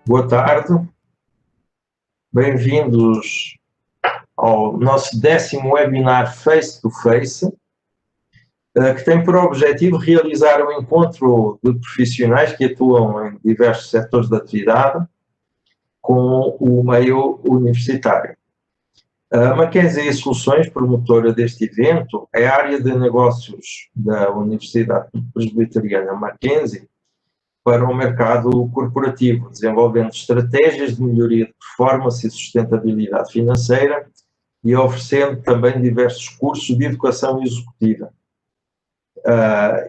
Boa tarde, bem-vindos ao nosso 10º webinar Face-to-Face, que tem por objetivo realizar um encontro de profissionais que atuam em diversos setores de atividade com o meio universitário. A Mackenzie Soluções, promotora deste evento, é a área de negócios da Universidade Presbiteriana Mackenzie para o mercado corporativo, desenvolvendo estratégias de melhoria de performance e sustentabilidade financeira e oferecendo também diversos cursos de educação executiva.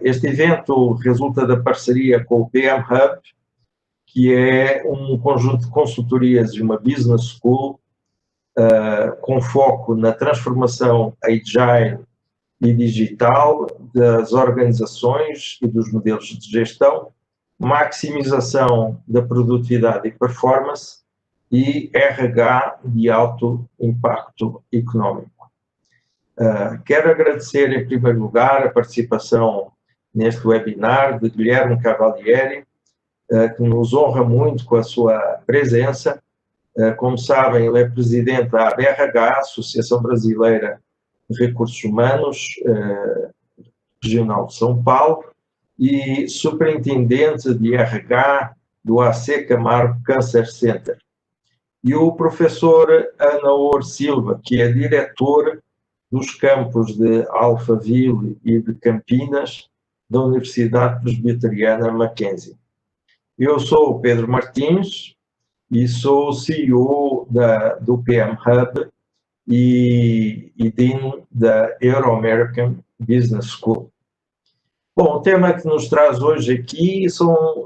Este evento resulta da parceria com o PM Hub, que é um conjunto de consultorias de uma business school com foco na transformação agile e digital das organizações e dos modelos de gestão, maximização da produtividade e performance e RH de alto impacto económico. Quero agradecer, em primeiro lugar, a participação neste webinar de Guilherme Cavalieri, que nos honra muito com a sua presença. Como sabem, ele é presidente da ABRH, Associação Brasileira de Recursos Humanos, Regional de São Paulo, e superintendente de RH do AC Camargo Cancer Center. E o professor Anaor Silva, que é diretor dos campos de Alphaville e de Campinas, da Universidade Presbiteriana Mackenzie. Eu sou o Pedro Martins e sou o CEO do PM Hub e Dean da Euro-American Business School. Bom, o tema que nos traz hoje aqui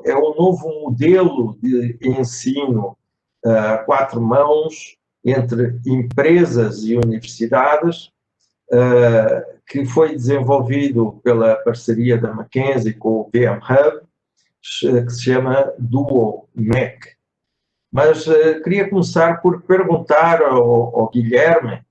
é o novo modelo de ensino a quatro mãos entre empresas e universidades, que foi desenvolvido pela parceria da Mackenzie com o PM Hub, que se chama Duo MEC. Mas queria começar por perguntar ao Guilherme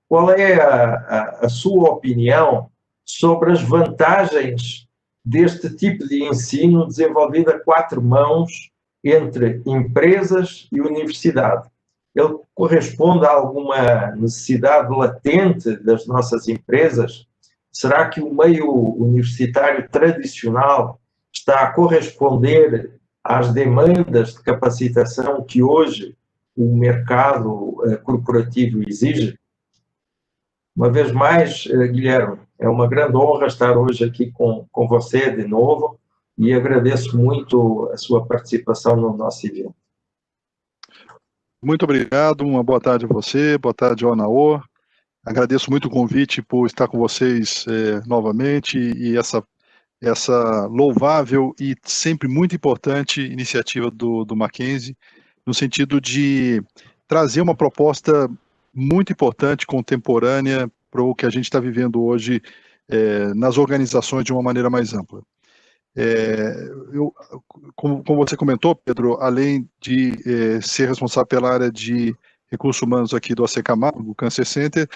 qual é a sua opinião sobre as vantagens deste tipo de ensino desenvolvido a quatro mãos entre empresas e universidade. Ele corresponde a alguma necessidade latente das nossas empresas? Será que o meio universitário tradicional está a corresponder às demandas de capacitação que hoje o mercado corporativo exige? Uma vez mais, Guilherme, é uma grande honra estar hoje aqui com você de novo e agradeço muito a sua participação no nosso evento. Muito obrigado, uma boa tarde a você, boa tarde ao Anaor. Agradeço muito o convite por estar com vocês novamente e essa louvável e sempre muito importante iniciativa do Mackenzie, no sentido de trazer uma proposta muito importante, contemporânea, para o que a gente está vivendo hoje nas organizações de uma maneira mais ampla. Como você comentou, Pedro, além de ser responsável pela área de recursos humanos aqui do AC Camargo, Cancer Center,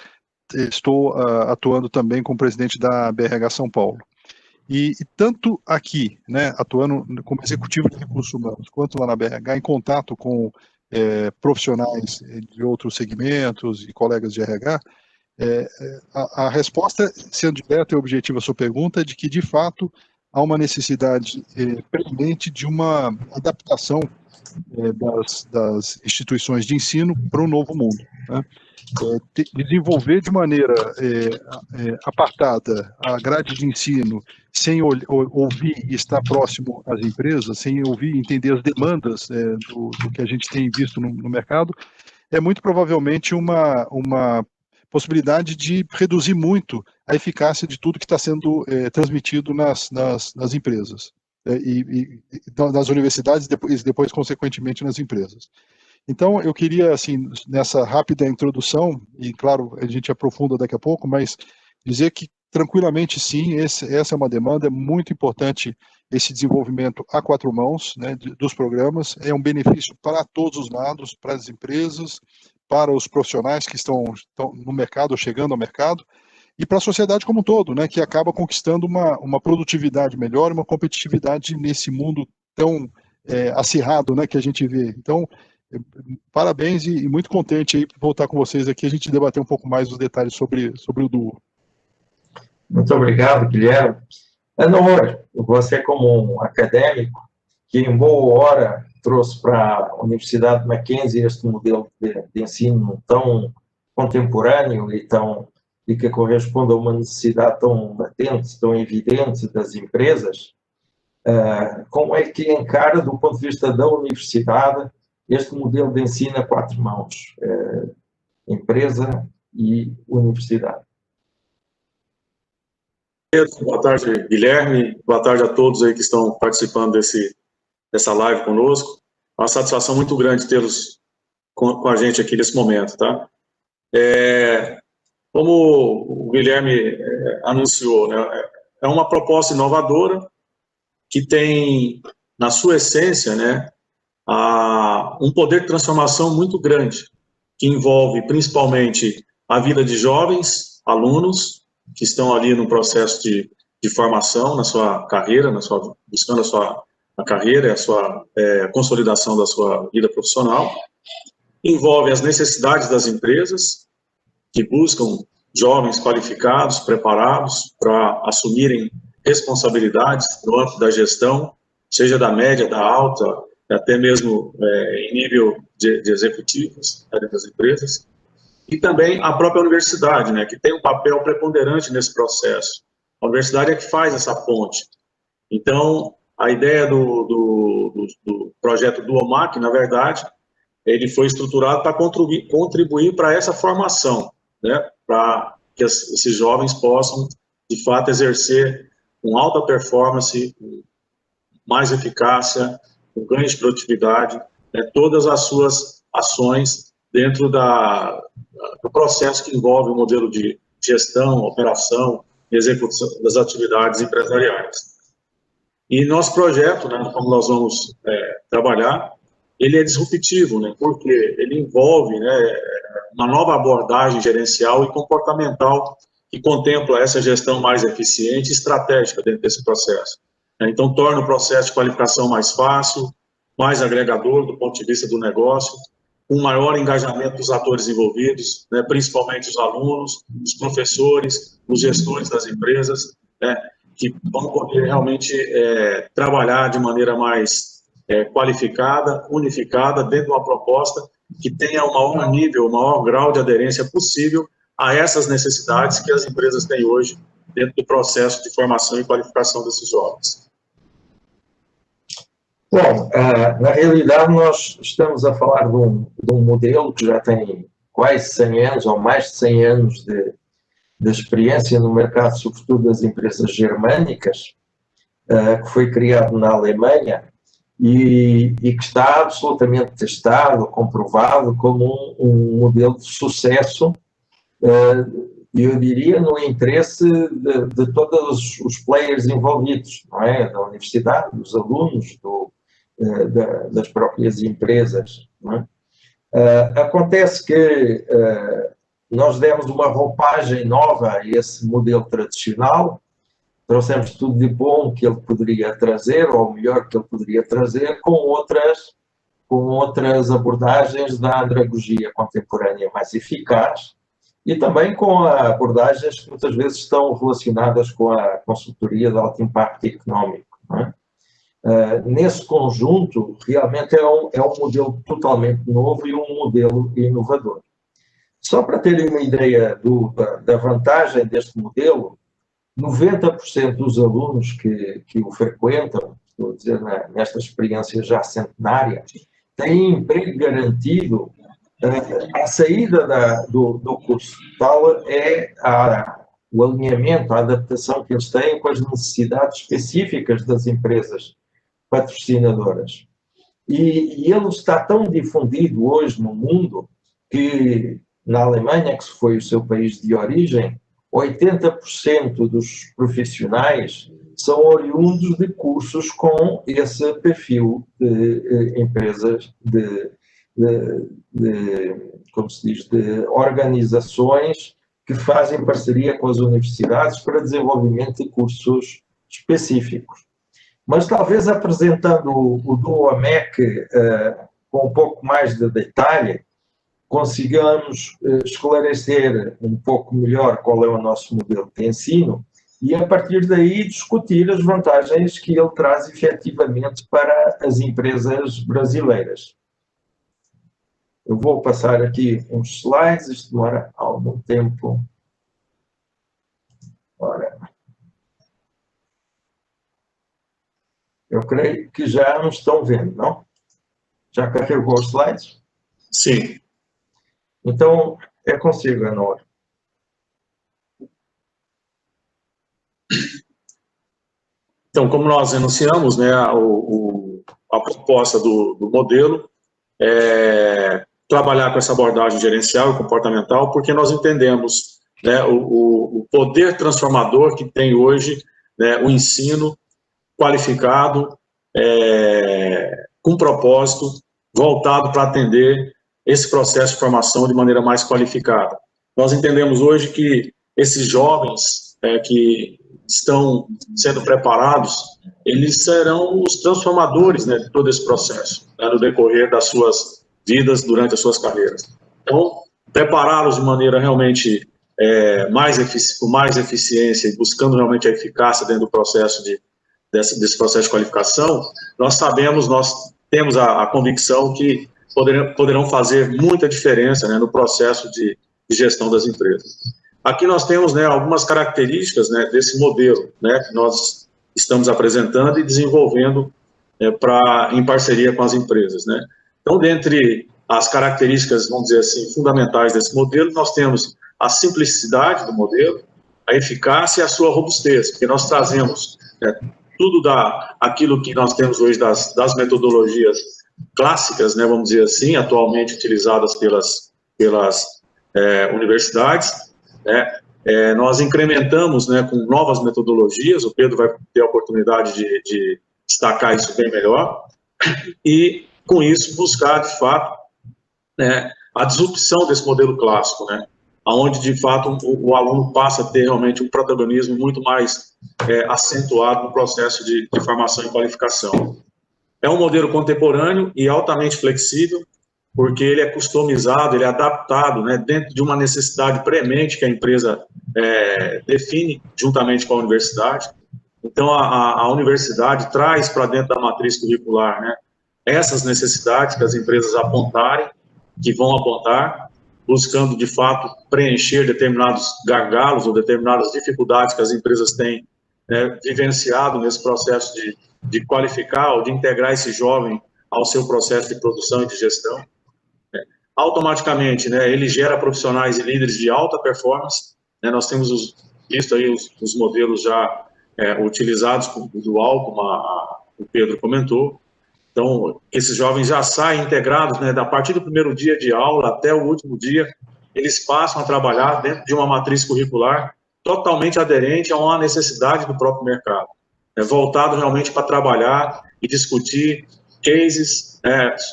estou atuando também como presidente da BRH São Paulo. E tanto aqui, né, atuando como executivo de recursos humanos, quanto lá na BRH, em contato com profissionais de outros segmentos e colegas de RH, a resposta, sendo direta e objetiva à sua pergunta, é de que, de fato, há uma necessidade premente de uma adaptação das instituições de ensino para o novo mundo, né? Desenvolver de maneira apartada a grade de ensino, sem ouvir e estar próximo às empresas, sem ouvir e entender as demandas do que a gente tem visto no mercado, é muito provavelmente uma possibilidade de reduzir muito a eficácia de tudo que está sendo transmitido nas empresas, e nas universidades e depois, consequentemente, nas empresas. Então, eu queria, assim, nessa rápida introdução, e claro, a gente aprofunda daqui a pouco, mas dizer que, tranquilamente, sim, essa é uma demanda, é muito importante esse desenvolvimento a quatro mãos, né, dos programas, é um benefício para todos os lados, para as empresas, para os profissionais que estão no mercado, ou chegando ao mercado, e para a sociedade como um todo, né, que acaba conquistando uma produtividade melhor, uma competitividade nesse mundo tão acirrado, né, que a gente vê. Então, parabéns e muito contente aí por voltar com vocês aqui, a gente debater um pouco mais os detalhes sobre o Duo. Muito obrigado, Guilherme. Anor, você como um acadêmico que em boa hora trouxe para a Universidade de Mackenzie este modelo de ensino tão contemporâneo e que corresponde a uma necessidade tão latente, tão evidente das empresas, como é que encara, do ponto de vista da universidade, este modelo de ensino a quatro mãos, empresa e universidade? Boa tarde, Guilherme. Boa tarde a todos aí que estão participando dessa live conosco. É uma satisfação muito grande tê-los com a gente aqui nesse momento, tá? Como o Guilherme anunciou, né, é uma proposta inovadora que tem, na sua essência, né, um poder de transformação muito grande, que envolve principalmente a vida de jovens alunos que estão ali no processo de formação, na sua carreira, buscando a carreira, a sua consolidação da sua vida profissional. Envolve as necessidades das empresas, que buscam jovens qualificados, preparados para assumirem responsabilidades no âmbito da gestão, seja da média, da alta, até mesmo em nível de executivos das empresas. E também a própria universidade, né, que tem um papel preponderante nesse processo. A universidade é que faz essa ponte. Então, a ideia do projeto Duomac, na verdade, ele foi estruturado para contribuir para essa formação, né, para que esses jovens possam, de fato, exercer com alta performance, com mais eficácia, com ganho de produtividade, né, todas as suas ações dentro do processo que envolve o modelo de gestão, operação e execução das atividades empresariais. E nosso projeto, né, como nós vamos trabalhar, ele é disruptivo, né, porque ele envolve, né, uma nova abordagem gerencial e comportamental que contempla essa gestão mais eficiente e estratégica dentro desse processo. Então, torna o processo de qualificação mais fácil, mais agregador do ponto de vista do negócio, com maior engajamento dos atores envolvidos, né, principalmente os alunos, os professores, os gestores das empresas, né, que vão poder realmente trabalhar de maneira mais qualificada, unificada, dentro de uma proposta que tenha o maior nível, o maior grau de aderência possível a essas necessidades que as empresas têm hoje dentro do processo de formação e qualificação desses jovens. Bom, na realidade nós estamos a falar de um modelo que já tem quase 100 anos, ou mais de 100 anos de experiência no mercado, sobretudo das empresas germânicas, que foi criado na Alemanha e que está absolutamente testado, comprovado como um modelo de sucesso, eu diria, no interesse de todos os players envolvidos, não é? Da universidade, dos alunos, das próprias empresas, não é? Acontece que nós demos uma roupagem nova a esse modelo tradicional, trouxemos tudo de bom que ele poderia trazer, ou melhor que ele poderia trazer, com outras abordagens da andragogia contemporânea mais eficaz, e também com abordagens que muitas vezes estão relacionadas com a consultoria de alto impacto económico, não é? Nesse conjunto, realmente é um modelo totalmente novo e um modelo inovador. Só para terem uma ideia da vantagem deste modelo, 90% dos alunos que o frequentam, estou a dizer, nesta experiência já centenária, têm emprego garantido à saída do curso. Tal é o alinhamento, a adaptação que eles têm com as necessidades específicas das empresas patrocinadoras. E ele está tão difundido hoje no mundo que, na Alemanha, que foi o seu país de origem, 80% dos profissionais são oriundos de cursos com esse perfil de empresas, como se diz, de organizações que fazem parceria com as universidades para desenvolvimento de cursos específicos. Mas talvez apresentando o Duo-MEC com um pouco mais de detalhe, consigamos esclarecer um pouco melhor qual é o nosso modelo de ensino e, a partir daí, discutir as vantagens que ele traz efetivamente para as empresas brasileiras. Eu vou passar aqui uns slides, isto demora algum tempo. Ora, eu creio que já nos estão vendo, não? Já carregou os slides? Sim. Então, é consigo, Anor. Então, como nós anunciamos, né, a proposta do modelo é trabalhar com essa abordagem gerencial e comportamental, porque nós entendemos, né, o poder transformador que tem hoje, né, o ensino qualificado, com propósito, voltado para atender esse processo de formação de maneira mais qualificada. Nós entendemos hoje que esses jovens que estão sendo preparados, eles serão os transformadores, né, de todo esse processo, né, no decorrer das suas vidas, durante as suas carreiras. Então, prepará-los de maneira realmente com mais eficiência e buscando realmente a eficácia dentro do processo desse processo de qualificação, nós sabemos, nós temos a convicção que poderão fazer muita diferença, né, no processo de gestão das empresas. Aqui nós temos, né, algumas características, né, desse modelo, né, que nós estamos apresentando e desenvolvendo em parceria com as empresas, né. Então, dentre as características, vamos dizer assim, fundamentais desse modelo, nós temos a simplicidade do modelo, a eficácia e a sua robustez, porque nós trazemos tudo aquilo que nós temos hoje das metodologias clássicas, né, vamos dizer assim, atualmente utilizadas pelas universidades, né, nós incrementamos, né, com novas metodologias, o Pedro vai ter a oportunidade de destacar isso bem melhor, e com isso buscar, de fato, a disrupção desse modelo clássico, né, onde, de fato, o aluno passa a ter realmente um protagonismo muito mais acentuado no processo de formação e qualificação. É um modelo contemporâneo e altamente flexível, porque ele é customizado, ele é adaptado, né, dentro de uma necessidade premente que a empresa define juntamente com a universidade. Então, a universidade traz para dentro da matriz curricular, né, essas necessidades que as empresas apontarem, que vão apontar, buscando, de fato, preencher determinados gargalos ou determinadas dificuldades que as empresas têm vivenciado nesse processo de qualificar ou de integrar esse jovem ao seu processo de produção e de gestão. Automaticamente, né, ele gera profissionais e líderes de alta performance, né, nós temos visto aí os modelos já utilizados do Dual, como o Pedro comentou. Então, esses jovens já saem integrados, né, a partir do primeiro dia de aula até o último dia, eles passam a trabalhar dentro de uma matriz curricular totalmente aderente a uma necessidade do próprio mercado, voltado realmente para trabalhar e discutir cases,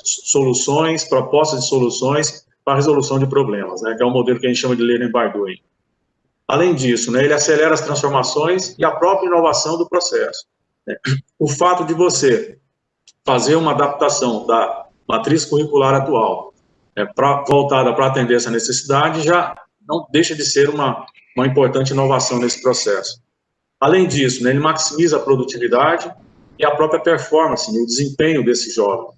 soluções, propostas de soluções para a resolução de problemas, né, que é um modelo que a gente chama de Learning by Doing. Além disso, né, ele acelera as transformações e a própria inovação do processo. O fato de você fazer uma adaptação da matriz curricular atual voltada para atender essa necessidade já não deixa de ser uma importante inovação nesse processo. Além disso, né, ele maximiza a produtividade e a própria performance, o desempenho desse jovem.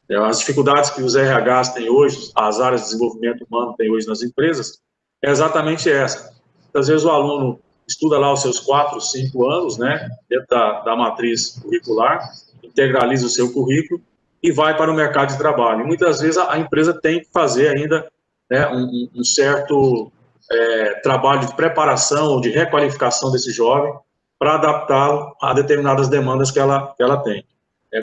As dificuldades que os RHs têm hoje, as áreas de desenvolvimento humano têm hoje nas empresas, é exatamente essa. Às vezes o aluno estuda lá os seus 4, 5 anos, né, dentro da matriz curricular, integraliza o seu currículo e vai para o mercado de trabalho. E muitas vezes a empresa tem que fazer ainda, né, um certo trabalho de preparação ou de requalificação desse jovem para adaptá-lo a determinadas demandas que ela tem.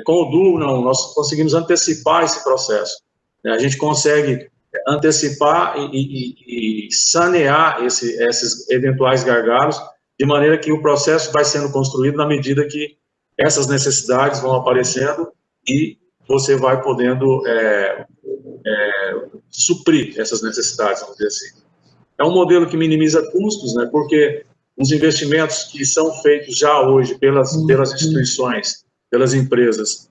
Com o Duo, nós conseguimos antecipar esse processo. A gente consegue antecipar e sanear esses eventuais gargalos, de maneira que o processo vai sendo construído na medida que essas necessidades vão aparecendo e você vai podendo suprir essas necessidades, vamos dizer assim. É um modelo que minimiza custos, né, porque os investimentos que são feitos já hoje pelas instituições, pelas empresas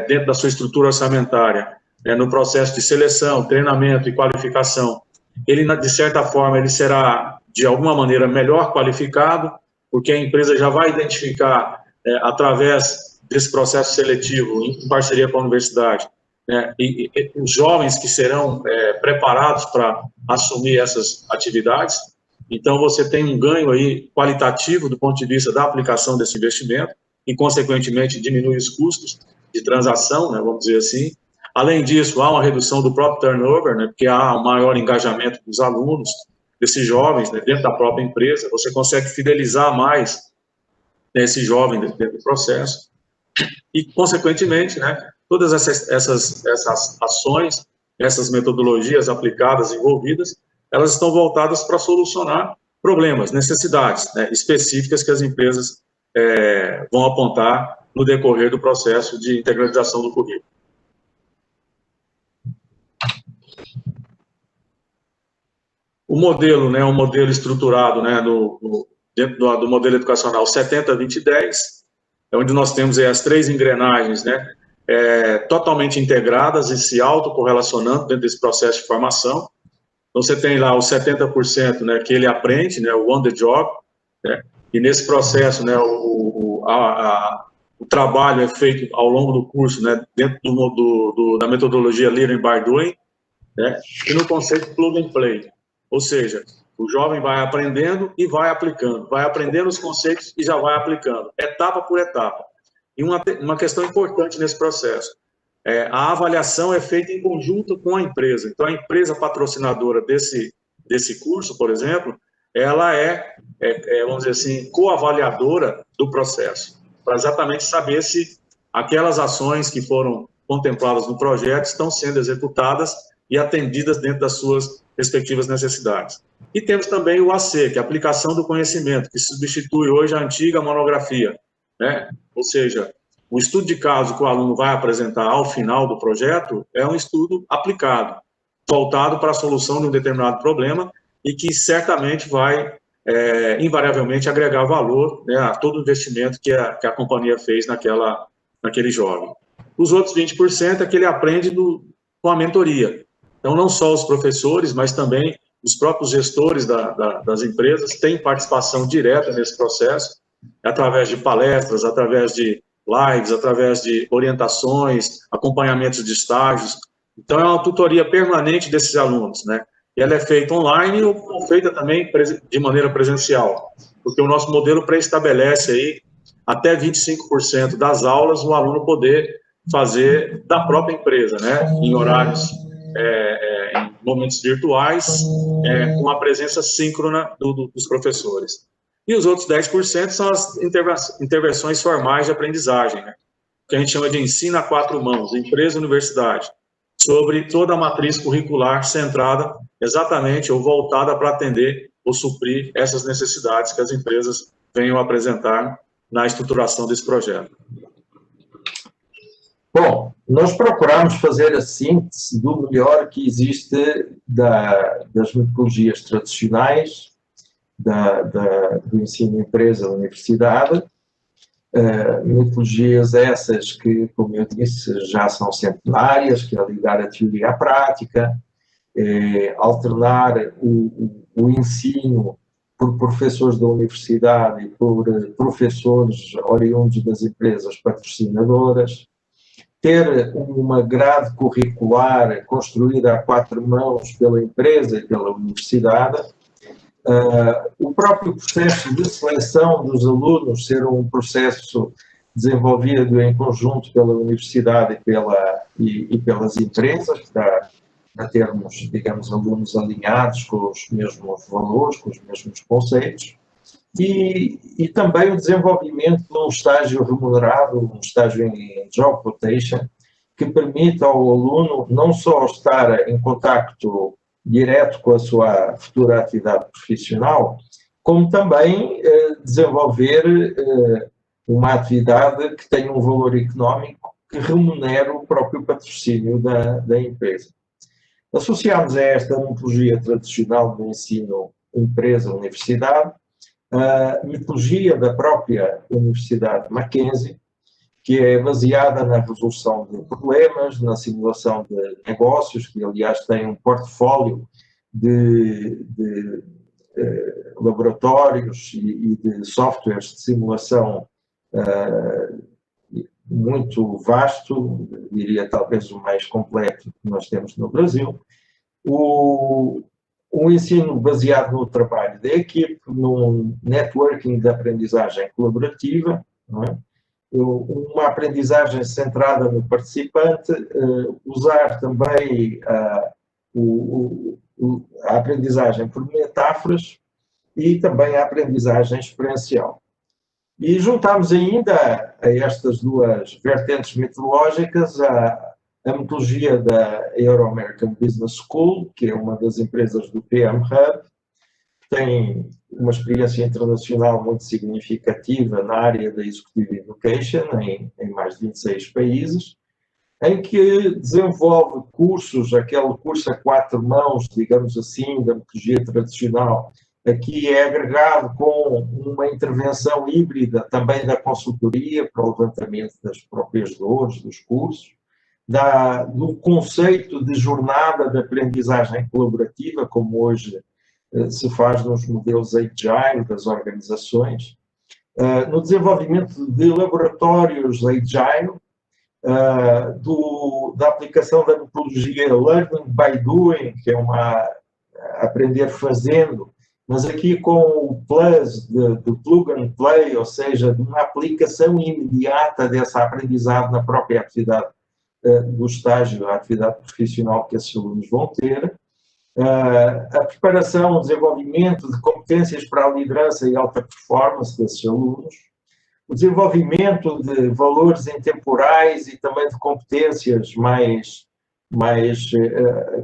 dentro da sua estrutura orçamentária, no processo de seleção, treinamento e qualificação, ele, de certa forma, ele será, de alguma maneira, melhor qualificado, porque a empresa já vai identificar, através desse processo seletivo, em parceria com a universidade, e os jovens que serão preparados para assumir essas atividades. Então, você tem um ganho aí qualitativo do ponto de vista da aplicação desse investimento e, consequentemente, diminui os custos de transação, vamos dizer assim. Além disso, há uma redução do próprio turnover, porque há um maior engajamento dos alunos, desses jovens, dentro da própria empresa. Você consegue fidelizar mais esse jovem dentro do processo. E, consequentemente, todas essas ações, essas metodologias aplicadas, envolvidas, elas estão voltadas para solucionar problemas, necessidades específicas que as empresas vão apontar no decorrer do processo de integralização do currículo. O modelo, um modelo estruturado dentro do modelo educacional 70-20-10, onde nós temos as 3 engrenagens totalmente integradas e se autocorrelacionando dentro desse processo de formação. Então, você tem lá os 70% que ele aprende, o on the job, e nesse processo o trabalho é feito ao longo do curso, dentro da metodologia Learning by Doing, e no conceito plug and play, ou seja, o jovem vai aprendendo e vai aplicando, vai aprendendo os conceitos e já vai aplicando, etapa por etapa. E uma questão importante nesse processo, a avaliação é feita em conjunto com a empresa. Então, a empresa patrocinadora desse curso, por exemplo, ela vamos dizer assim, coavaliadora do processo, para exatamente saber se aquelas ações que foram contempladas no projeto estão sendo executadas e atendidas dentro das suas respectivas necessidades. E temos também o AC, que é a aplicação do conhecimento, que substitui hoje a antiga monografia, Ou seja, o estudo de caso que o aluno vai apresentar ao final do projeto é um estudo aplicado, voltado para a solução de um determinado problema e que certamente vai, invariavelmente, agregar valor a todo o investimento que a companhia fez naquele jovem. Os outros 20% é que ele aprende com a mentoria. Então, não só os professores, mas também os próprios gestores das empresas têm participação direta nesse processo, através de palestras, através de lives, através de orientações, acompanhamentos de estágios. Então, é uma tutoria permanente desses alunos, E ela é feita online ou feita também de maneira presencial, porque o nosso modelo pré-estabelece aí até 25% das aulas o aluno poder fazer da própria empresa, em horários, em momentos virtuais, com a presença síncrona dos professores. E os outros 10% são as intervenções formais de aprendizagem, que a gente chama de ensino a 4 mãos, empresa e universidade, sobre toda a matriz curricular centrada exatamente ou voltada para atender ou suprir essas necessidades que as empresas venham apresentar na estruturação desse projeto. Bom, nós procuramos fazer a síntese do melhor que existe das metodologias tradicionais, do ensino empresa da universidade, metodologias essas que, como eu disse, já são centenárias, que é ligar a teoria à prática, alternar o ensino por professores da universidade e por professores oriundos das empresas patrocinadoras, ter uma grade curricular construída a 4 mãos pela empresa e pela universidade, o próprio processo de seleção dos alunos ser um processo desenvolvido em conjunto pela universidade e pelas empresas, para termos, digamos, alunos alinhados com os mesmos valores, com os mesmos conceitos, e também o desenvolvimento de um estágio remunerado, um estágio em job rotation, que permita ao aluno não só estar em contacto direto com a sua futura atividade profissional, como também desenvolver uma atividade que tenha um valor económico que remunere o próprio patrocínio da empresa. Associamos a esta metodologia tradicional do ensino empresa-universidade a metodologia da própria Universidade Mackenzie, que é baseada na resolução de problemas, na simulação de negócios, que aliás tem um portfólio de laboratórios e de softwares de simulação muito vasto, diria talvez o mais completo que nós temos no Brasil. O ensino baseado no trabalho da equipe, num networking de aprendizagem colaborativa, não é? Uma aprendizagem centrada no participante, usar também a aprendizagem por metáforas e também a aprendizagem experiencial. E juntamos ainda a estas duas vertentes metodológicas a metodologia da Euro-American Business School, que é uma das empresas do PM Hub, tem uma experiência internacional muito significativa na área da Executive Education, em mais de 26 países, em que desenvolve cursos, aquele curso a 4 mãos, digamos assim, da metodologia tradicional, aqui é agregado com uma intervenção híbrida também da consultoria para o levantamento das próprias dores dos cursos, do conceito de jornada de aprendizagem colaborativa, como hoje se faz nos modelos Agile das organizações, no desenvolvimento de laboratórios Agile, da aplicação da metodologia Learning by Doing, que é uma aprender fazendo, mas aqui com o plus de plug and play, ou seja, de uma aplicação imediata dessa aprendizado na própria atividade do estágio, a atividade profissional que esses alunos vão ter, a preparação, o desenvolvimento de competências para a liderança e alta performance desses alunos, o desenvolvimento de valores intemporais e também de competências mais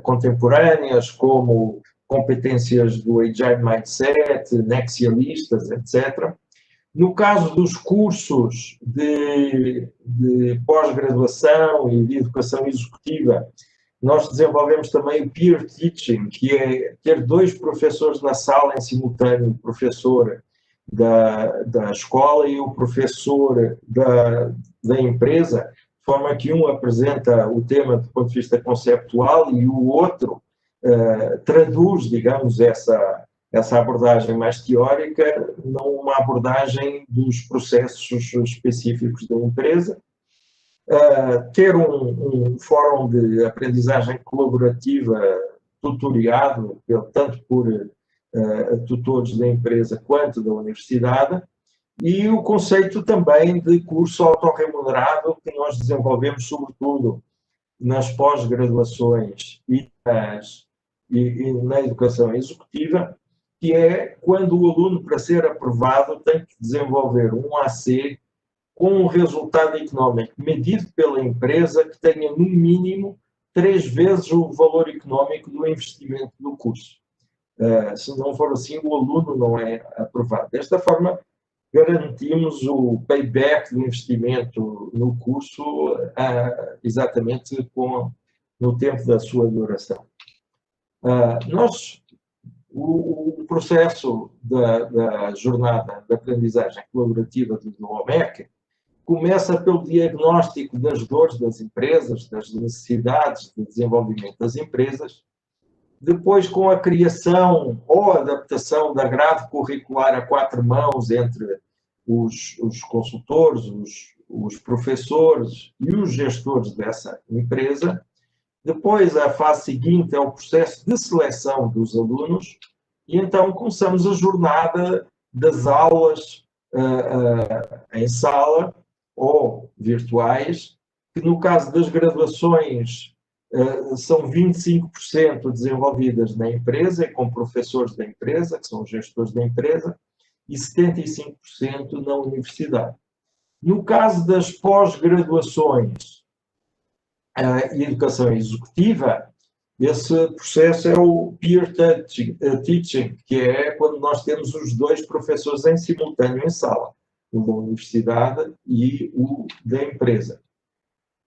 contemporâneas, como competências do Agile Mindset, nexialistas, etc. No caso dos cursos de pós-graduação e de educação executiva, nós desenvolvemos também o peer teaching, que é ter 2 professores na sala em simultâneo, o professor da escola e o professor da empresa, de forma que um apresenta o tema do ponto de vista conceptual e o outro traduz, digamos, essa abordagem mais teórica numa abordagem dos processos específicos da empresa. Ter um fórum de aprendizagem colaborativa tutoriado, tanto por tutores da empresa quanto da universidade, e o conceito também de curso autorremunerado que nós desenvolvemos sobretudo nas pós-graduações e na educação executiva, que é quando o aluno, para ser aprovado, tem que desenvolver um AC com um resultado económico medido pela empresa que tenha, no mínimo, 3 vezes o valor económico do investimento do curso. Se não for assim, o aluno não é aprovado. Desta forma, garantimos o payback do investimento no curso exatamente no tempo da sua duração. O processo da jornada de aprendizagem colaborativa do OMEC começa pelo diagnóstico das dores das empresas, das necessidades de desenvolvimento das empresas, depois com a criação ou adaptação da grade curricular a 4 mãos entre os consultores, os professores e os gestores dessa empresa. Depois, a fase seguinte é o processo de seleção dos alunos e então começamos a jornada das aulas em sala ou virtuais, que no caso das graduações são 25% desenvolvidas na empresa e com professores da empresa, que são os gestores da empresa, e 75% na universidade. No caso das pós-graduações e educação executiva, esse processo é o peer teaching, que é quando nós temos os 2 professores em simultâneo em sala, o da universidade e o da empresa.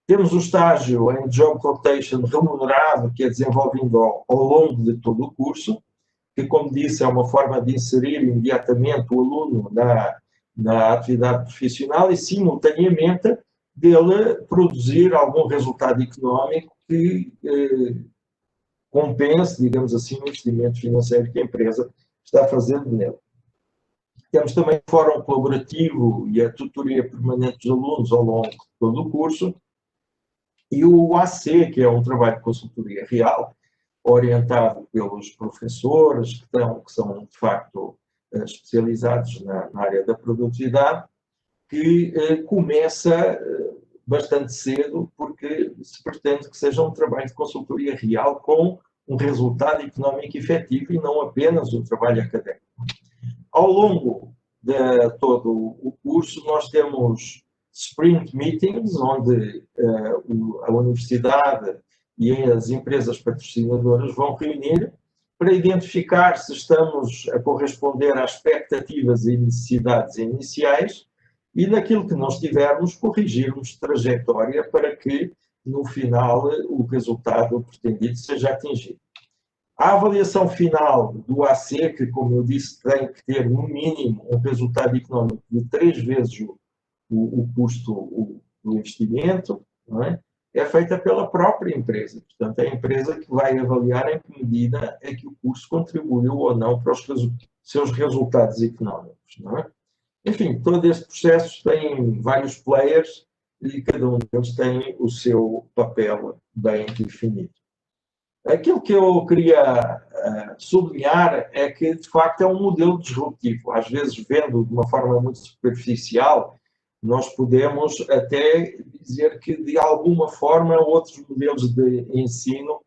Temos o estágio em Job Rotation remunerado, que é desenvolvido ao longo de todo o curso, que, como disse, é uma forma de inserir imediatamente o aluno na atividade profissional e, simultaneamente, dele produzir algum resultado económico que compense, digamos assim, o investimento financeiro que a empresa está fazendo nele. Temos também o fórum colaborativo e a tutoria permanente dos alunos ao longo de todo o curso, e o AC, que é um trabalho de consultoria real, orientado pelos professores, que são, de facto, especializados na área da produtividade, que começa bastante cedo, porque se pretende que seja um trabalho de consultoria real com um resultado económico efetivo e não apenas um trabalho académico. Ao longo de todo o curso, nós temos sprint meetings, onde a universidade e as empresas patrocinadoras vão reunir para identificar se estamos a corresponder às expectativas e necessidades iniciais e, naquilo que não estivermos, corrigirmos trajetória para que, no final, o resultado pretendido seja atingido. A avaliação final do AC, que, como eu disse, tem que ter, no mínimo, um resultado económico de 3 vezes o custo do investimento, não é? É feita pela própria empresa. Portanto, é a empresa que vai avaliar em que medida é que o curso contribuiu ou não para os seus resultados económicos, não é? Enfim, todo este processo tem vários players e cada um deles tem o seu papel bem definido. Aquilo que eu queria sublinhar é que, de facto, é um modelo disruptivo. Às vezes, vendo de uma forma muito superficial, nós podemos até dizer que, de alguma forma, outros modelos de ensino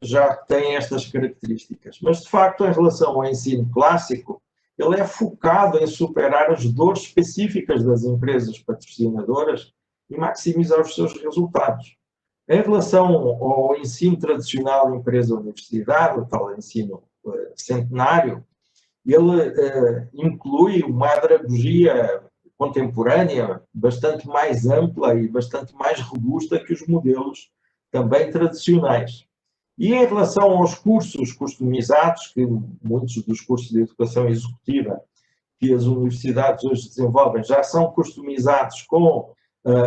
já têm estas características. Mas, de facto, em relação ao ensino clássico, ele é focado em superar as dores específicas das empresas patrocinadoras e maximizar os seus resultados. Em relação ao ensino tradicional empresa-universidade, o tal ensino centenário, ele inclui uma andragogia contemporânea bastante mais ampla e bastante mais robusta que os modelos também tradicionais. E em relação aos cursos customizados, que muitos dos cursos de educação executiva que as universidades hoje desenvolvem já são customizados com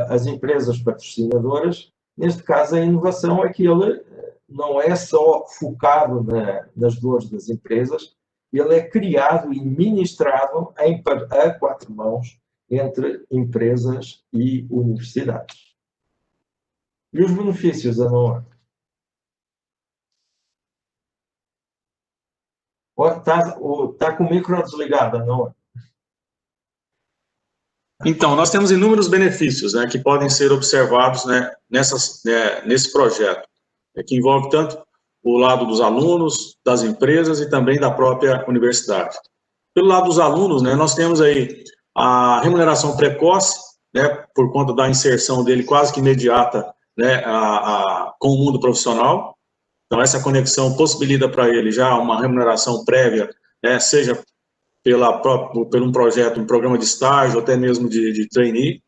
as empresas patrocinadoras, neste caso a inovação é que ele não é só focado nas dores das empresas, ele é criado e ministrado a 4 mãos entre empresas e universidades. E os benefícios, Ana? Está com o micro desligado, Ana? Então, nós temos inúmeros benefícios, né, que podem ser observados, né, nesse projeto, que envolve tanto o lado dos alunos, das empresas e também da própria universidade. Pelo lado dos alunos, né, nós temos aí a remuneração precoce, né, por conta da inserção dele quase que imediata, né, com o mundo profissional. Então, essa conexão possibilita para ele já uma remuneração prévia, né, seja por um projeto, um programa de estágio, ou até mesmo de trainee.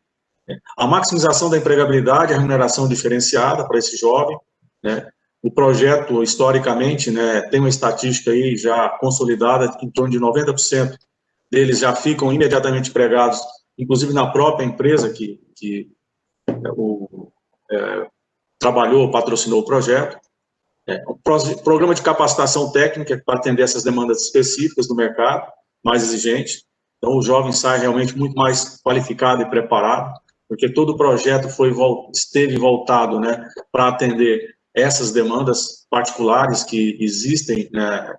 A maximização da empregabilidade, a remuneração diferenciada para esse jovem, né. O projeto, historicamente, né, tem uma estatística aí já consolidada, em torno de 90% deles já ficam imediatamente empregados, inclusive na própria empresa que trabalhou, patrocinou o projeto. Um programa de capacitação técnica para atender essas demandas específicas do mercado, mais exigente. Então, o jovem sai realmente muito mais qualificado e preparado, porque todo o projeto esteve voltado, né, para atender essas demandas particulares que existem, né,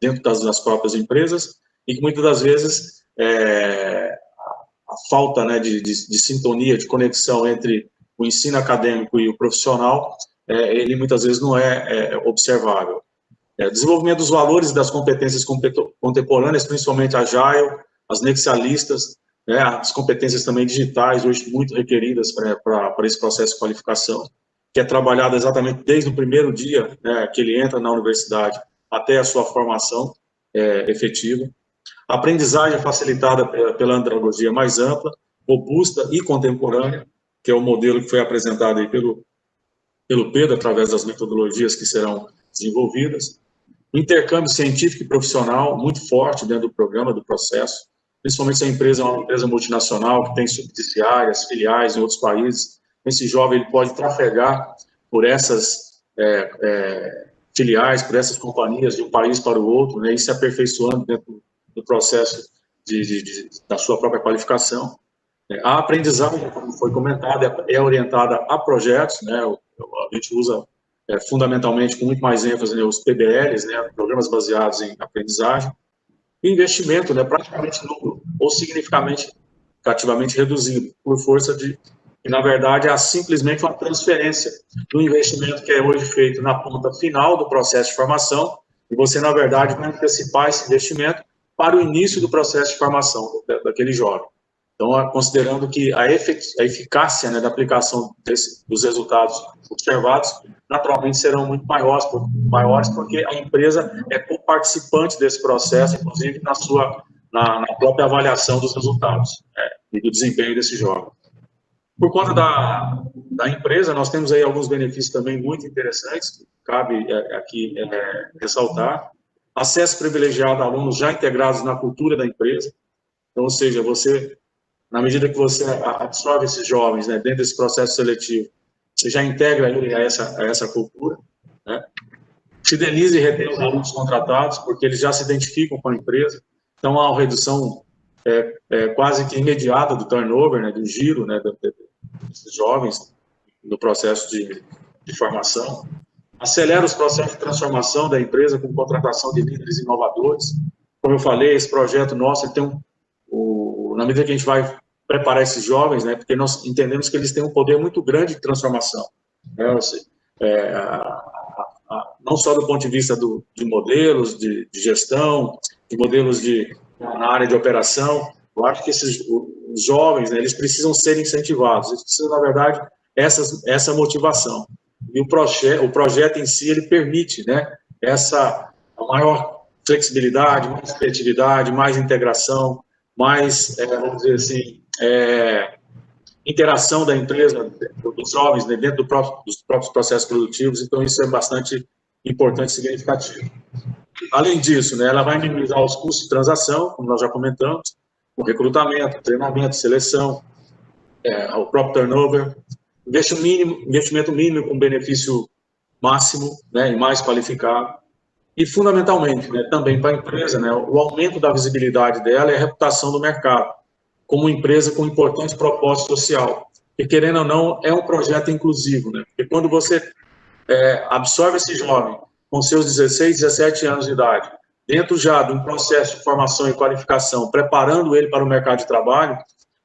dentro das próprias empresas e que muitas das vezes a falta, né, de sintonia, de conexão entre o ensino acadêmico e o profissional, ele muitas vezes não é observável. Desenvolvimento dos valores e das competências contemporâneas, principalmente Agile, as nexialistas, né, as competências também digitais, hoje muito requeridas para esse processo de qualificação, que é trabalhado exatamente desde o primeiro dia, né, que ele entra na universidade até a sua formação efetiva. A aprendizagem facilitada pela andragogia mais ampla, robusta e contemporânea, que é o modelo que foi apresentado aí pelo Pedro, através das metodologias que serão desenvolvidas. Intercâmbio científico e profissional muito forte dentro do programa, do processo. principalmente se a empresa é uma empresa multinacional, que tem subsidiárias, filiais em outros países. Esse jovem ele pode trafegar por essas filiais, por essas companhias de um país para o outro, né, e se aperfeiçoando dentro do processo da sua própria qualificação. A aprendizagem, como foi comentado, é orientada a projetos, né, a gente usa fundamentalmente, com muito mais ênfase, né, os PBLs, né, programas baseados em aprendizagem, e investimento, né, praticamente nulo, ou significativamente reduzido, por força de, que na verdade é simplesmente uma transferência do investimento que é hoje feito na ponta final do processo de formação, e você, na verdade, vai antecipar esse investimento para o início do processo de formação daquele jovem. Então, considerando que a eficácia, né, da aplicação dos resultados observados, naturalmente serão muito maiores, porque a empresa é co-participante desse processo, inclusive na própria avaliação dos resultados, e do desempenho desse jovem. Por conta da empresa, nós temos aí alguns benefícios também muito interessantes, que cabe aqui ressaltar. Acesso privilegiado a alunos já integrados na cultura da empresa. Então, ou seja, você, na medida que você absorve esses jovens, né, dentro desse processo seletivo, você já integra ele a essa cultura, né? Fideliza e retém os alunos contratados, porque eles já se identificam com a empresa. Então, há uma redução quase que imediata do turnover, né, do giro, né, desses jovens no processo de formação. Acelera os processos de transformação da empresa com contratação de líderes inovadores. Como eu falei, esse projeto nosso ele tem na medida que a gente vai preparar esses jovens, né, porque nós entendemos que eles têm um poder muito grande de transformação, né, não só do ponto de vista de modelos de gestão, de modelos na área de operação. Eu acho que os jovens, né, eles precisam ser incentivados, eles precisam, na verdade, essa motivação. E o projeto em si, ele permite, né, a maior flexibilidade, mais criatividade, mais integração, mais, vamos dizer assim, interação da empresa, dos jovens, né, dentro dos próprios processos produtivos. Então, isso é bastante importante e significativo. Além disso, né, ela vai minimizar os custos de transação, como nós já comentamos, o recrutamento, treinamento, seleção, o próprio turnover, investimento mínimo com benefício máximo, né, e mais qualificado. E, fundamentalmente, né, também para a empresa, né, o aumento da visibilidade dela e a reputação do mercado, como empresa com importante propósito social. E, querendo ou não, é um projeto inclusivo, né? Porque quando você absorve esse jovem com seus 16, 17 anos de idade, dentro já de um processo de formação e qualificação, preparando ele para o mercado de trabalho,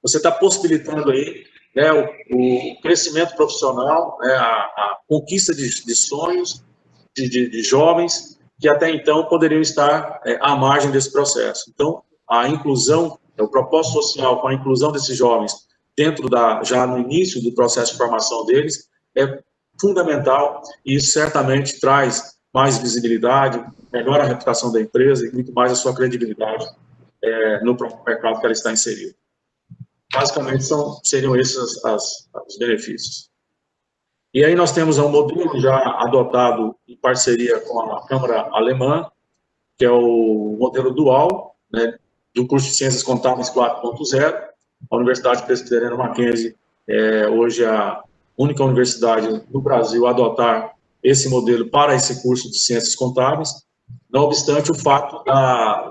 você está possibilitando aí, né, o crescimento profissional, né, a conquista de sonhos de jovens que até então poderiam estar à margem desse processo. Então, a inclusão, o propósito social com a inclusão desses jovens dentro já no início do processo de formação deles é fundamental, e isso certamente traz mais visibilidade, melhora a reputação da empresa e muito mais a sua credibilidade no próprio mercado que ela está inserida. Basicamente, seriam esses os benefícios. E aí nós temos um modelo já adotado em parceria com a Câmara Alemã, que é o modelo dual, né, do curso de Ciências Contábeis 4.0. A Universidade Presbiteriana Mackenzie hoje é a única universidade no Brasil a adotar esse modelo para esse curso de Ciências Contábeis. Não obstante o fato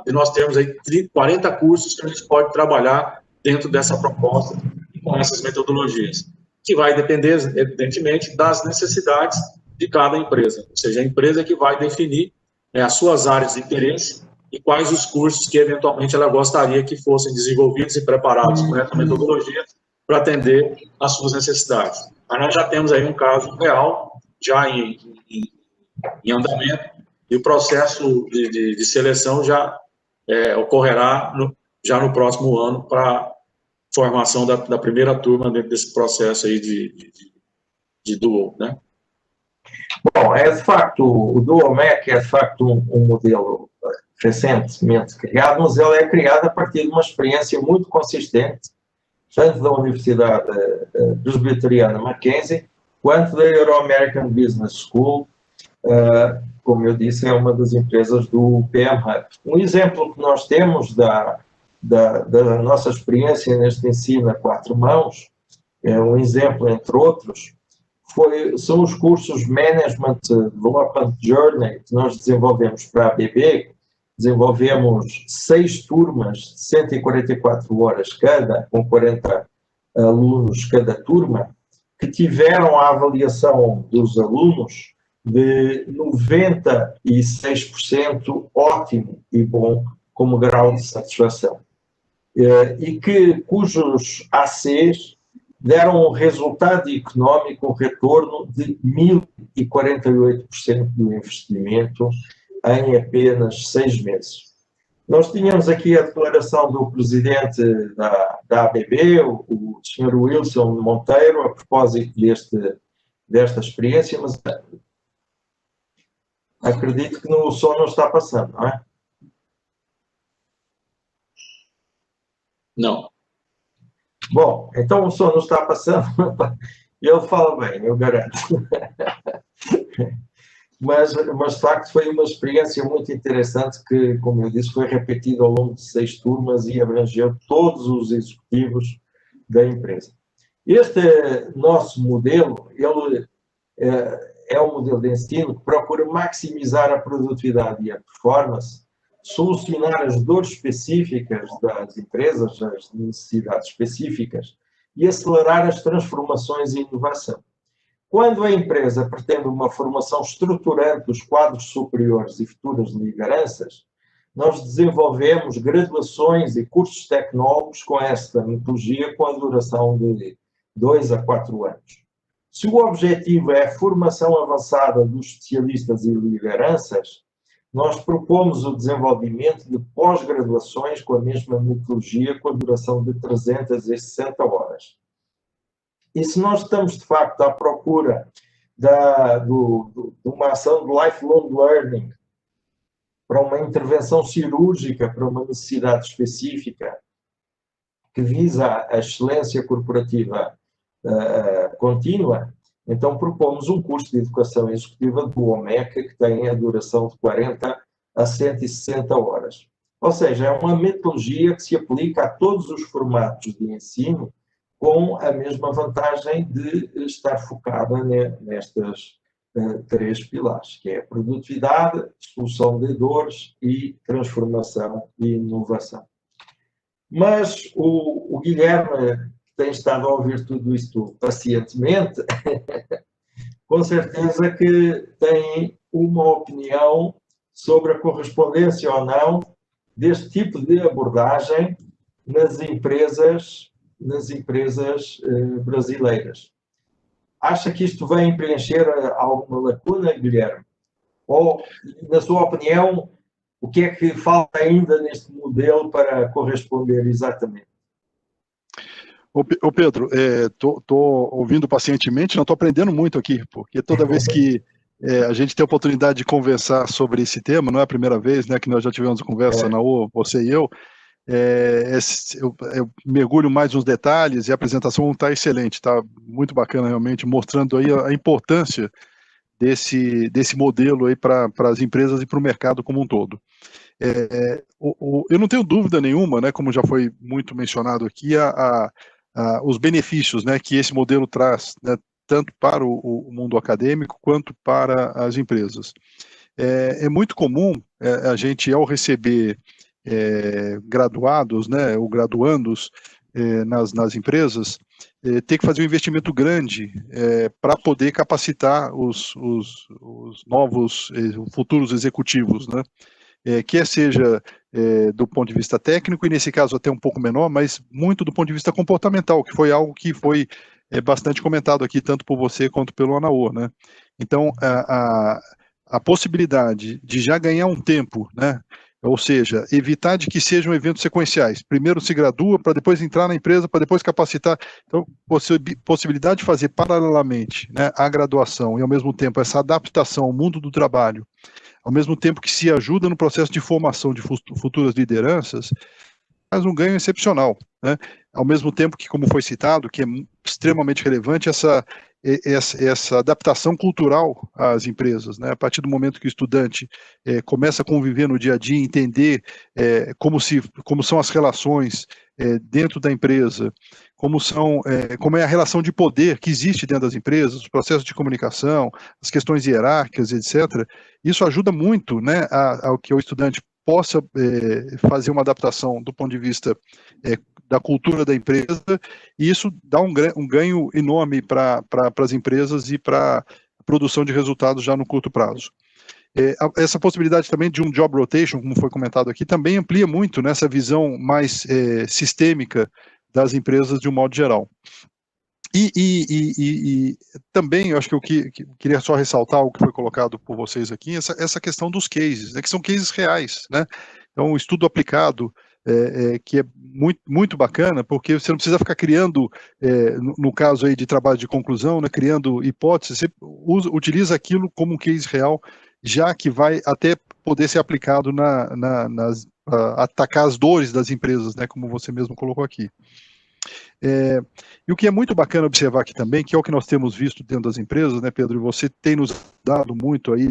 de nós termos aí 40 cursos que a gente pode trabalhar dentro dessa proposta e com essas metodologias, que vai depender, evidentemente, das necessidades de cada empresa. Ou seja, a empresa que vai definir as suas áreas de interesse e quais os cursos que, eventualmente, ela gostaria que fossem desenvolvidos e preparados com essa metodologia para atender às suas necessidades. Mas nós já temos aí um caso real, já em andamento, e o processo de seleção já ocorrerá já no próximo ano para formação da primeira turma dentro desse processo aí de Dual, né? Bom, de facto, o Dual MEC é de facto um modelo recentemente criado, mas ele é criado a partir de uma experiência muito consistente, tanto da Universidade Presbiteriana Mackenzie, quanto da Euro-American Business School, como eu disse, é uma das empresas do PM Hub. Um exemplo que nós temos da nossa experiência neste ensino a 4 mãos, é um exemplo entre outros, são os cursos Management Development Journey que nós desenvolvemos para a ABB. Desenvolvemos 6 turmas de 144 horas cada, com 40 alunos cada turma, que tiveram a avaliação dos alunos de 96% ótimo e bom como grau de satisfação. E cujos ACs deram um resultado económico, um retorno de 1048% do investimento em apenas 6 meses. Nós tínhamos aqui a declaração do presidente da ABB, o Sr. Wilson Monteiro, a propósito desta experiência, mas acredito que o som não está passando, não é? Não. Bom, então o som não está passando. Ele fala bem, eu garanto. Mas, de facto, foi uma experiência muito interessante que, como eu disse, foi repetida ao longo de 6 turmas e abrangeu todos os executivos da empresa. Este nosso modelo, ele é um modelo de ensino que procura maximizar a produtividade e a performance, solucionar as dores específicas das empresas, as necessidades específicas, e acelerar as transformações e inovação. Quando a empresa pretende uma formação estruturante dos quadros superiores e futuras lideranças, nós desenvolvemos graduações e cursos tecnólogos com esta metodologia, com a duração de 2 a 4 anos. Se o objetivo é a formação avançada dos especialistas e lideranças, nós propomos o desenvolvimento de pós-graduações com a mesma metodologia, com a duração de 360 horas. E se nós estamos, de facto, à procura de uma ação de lifelong learning para uma intervenção cirúrgica, para uma necessidade específica que visa a excelência corporativa contínua, então propomos um curso de educação executiva do OMEC que tem a duração de 40 a 160 horas. Ou seja, é uma metodologia que se aplica a todos os formatos de ensino, com a mesma vantagem de estar focada nestas 3 pilares, que é a produtividade, solução de dores e transformação e inovação. Mas o Guilherme, que tem estado a ouvir tudo isto pacientemente, com certeza que tem uma opinião sobre a correspondência ou não deste tipo de abordagem nas empresas brasileiras. Acha que isto vem preencher alguma lacuna, Guilherme? Ou, na sua opinião, o que é que falta ainda neste modelo para corresponder exatamente? Ô Pedro, estou ouvindo pacientemente, não estou aprendendo muito aqui, porque toda vez que a gente tem a oportunidade de conversar sobre esse tema, não é a primeira vez, né, que nós já tivemos conversa na O, você e eu mergulho mais nos detalhes e a apresentação está excelente, está muito bacana realmente, mostrando aí a importância desse modelo aí para as empresas e para o mercado como um todo. Eu não tenho dúvida nenhuma, né, como já foi muito mencionado aqui, os benefícios, né, que esse modelo traz, né, tanto para o mundo acadêmico quanto para as empresas. É muito comum a gente, ao receber graduados, né, ou graduandos nas empresas, ter que fazer um investimento grande para poder capacitar os novos futuros executivos, né? Quer seja do ponto de vista técnico, e nesse caso até um pouco menor, mas muito do ponto de vista comportamental, que foi algo que foi bastante comentado aqui, tanto por você quanto pelo Anaô, né? Então, a possibilidade de já ganhar um tempo, né? Ou seja, evitar de que sejam eventos sequenciais. Primeiro se gradua, para depois entrar na empresa, para depois capacitar. Então, possibilidade de fazer paralelamente, né, a graduação e, ao mesmo tempo, essa adaptação ao mundo do trabalho, ao mesmo tempo que se ajuda no processo de formação de futuras lideranças, faz um ganho excepcional, né? Ao mesmo tempo que, como foi citado, que é extremamente relevante, essa adaptação cultural às empresas, né? A partir do momento que o estudante começa a conviver no dia a dia, entender como são as relações dentro da empresa, como é a relação de poder que existe dentro das empresas, os processos de comunicação, as questões hierárquicas, etc. Isso ajuda muito, né, ao que o estudante possa fazer uma adaptação do ponto de vista da cultura da empresa, e isso dá um ganho enorme para as empresas e para a produção de resultados já no curto prazo. Essa possibilidade também de um job rotation, como foi comentado aqui, também amplia muito nessa visão mais sistêmica das empresas de um modo geral. E também, eu acho que eu queria só ressaltar o que foi colocado por vocês aqui, essa questão dos cases, né, que são cases reais, né? Então, um estudo aplicado, que é muito, muito bacana, porque você não precisa ficar criando, no caso aí de trabalho de conclusão, né, criando hipóteses, você utiliza aquilo como um case real, já que vai até poder ser aplicado atacar as dores das empresas, né, como você mesmo colocou aqui. E o que é muito bacana observar aqui também, que é o que nós temos visto dentro das empresas, né, Pedro, e você tem nos dado muito aí,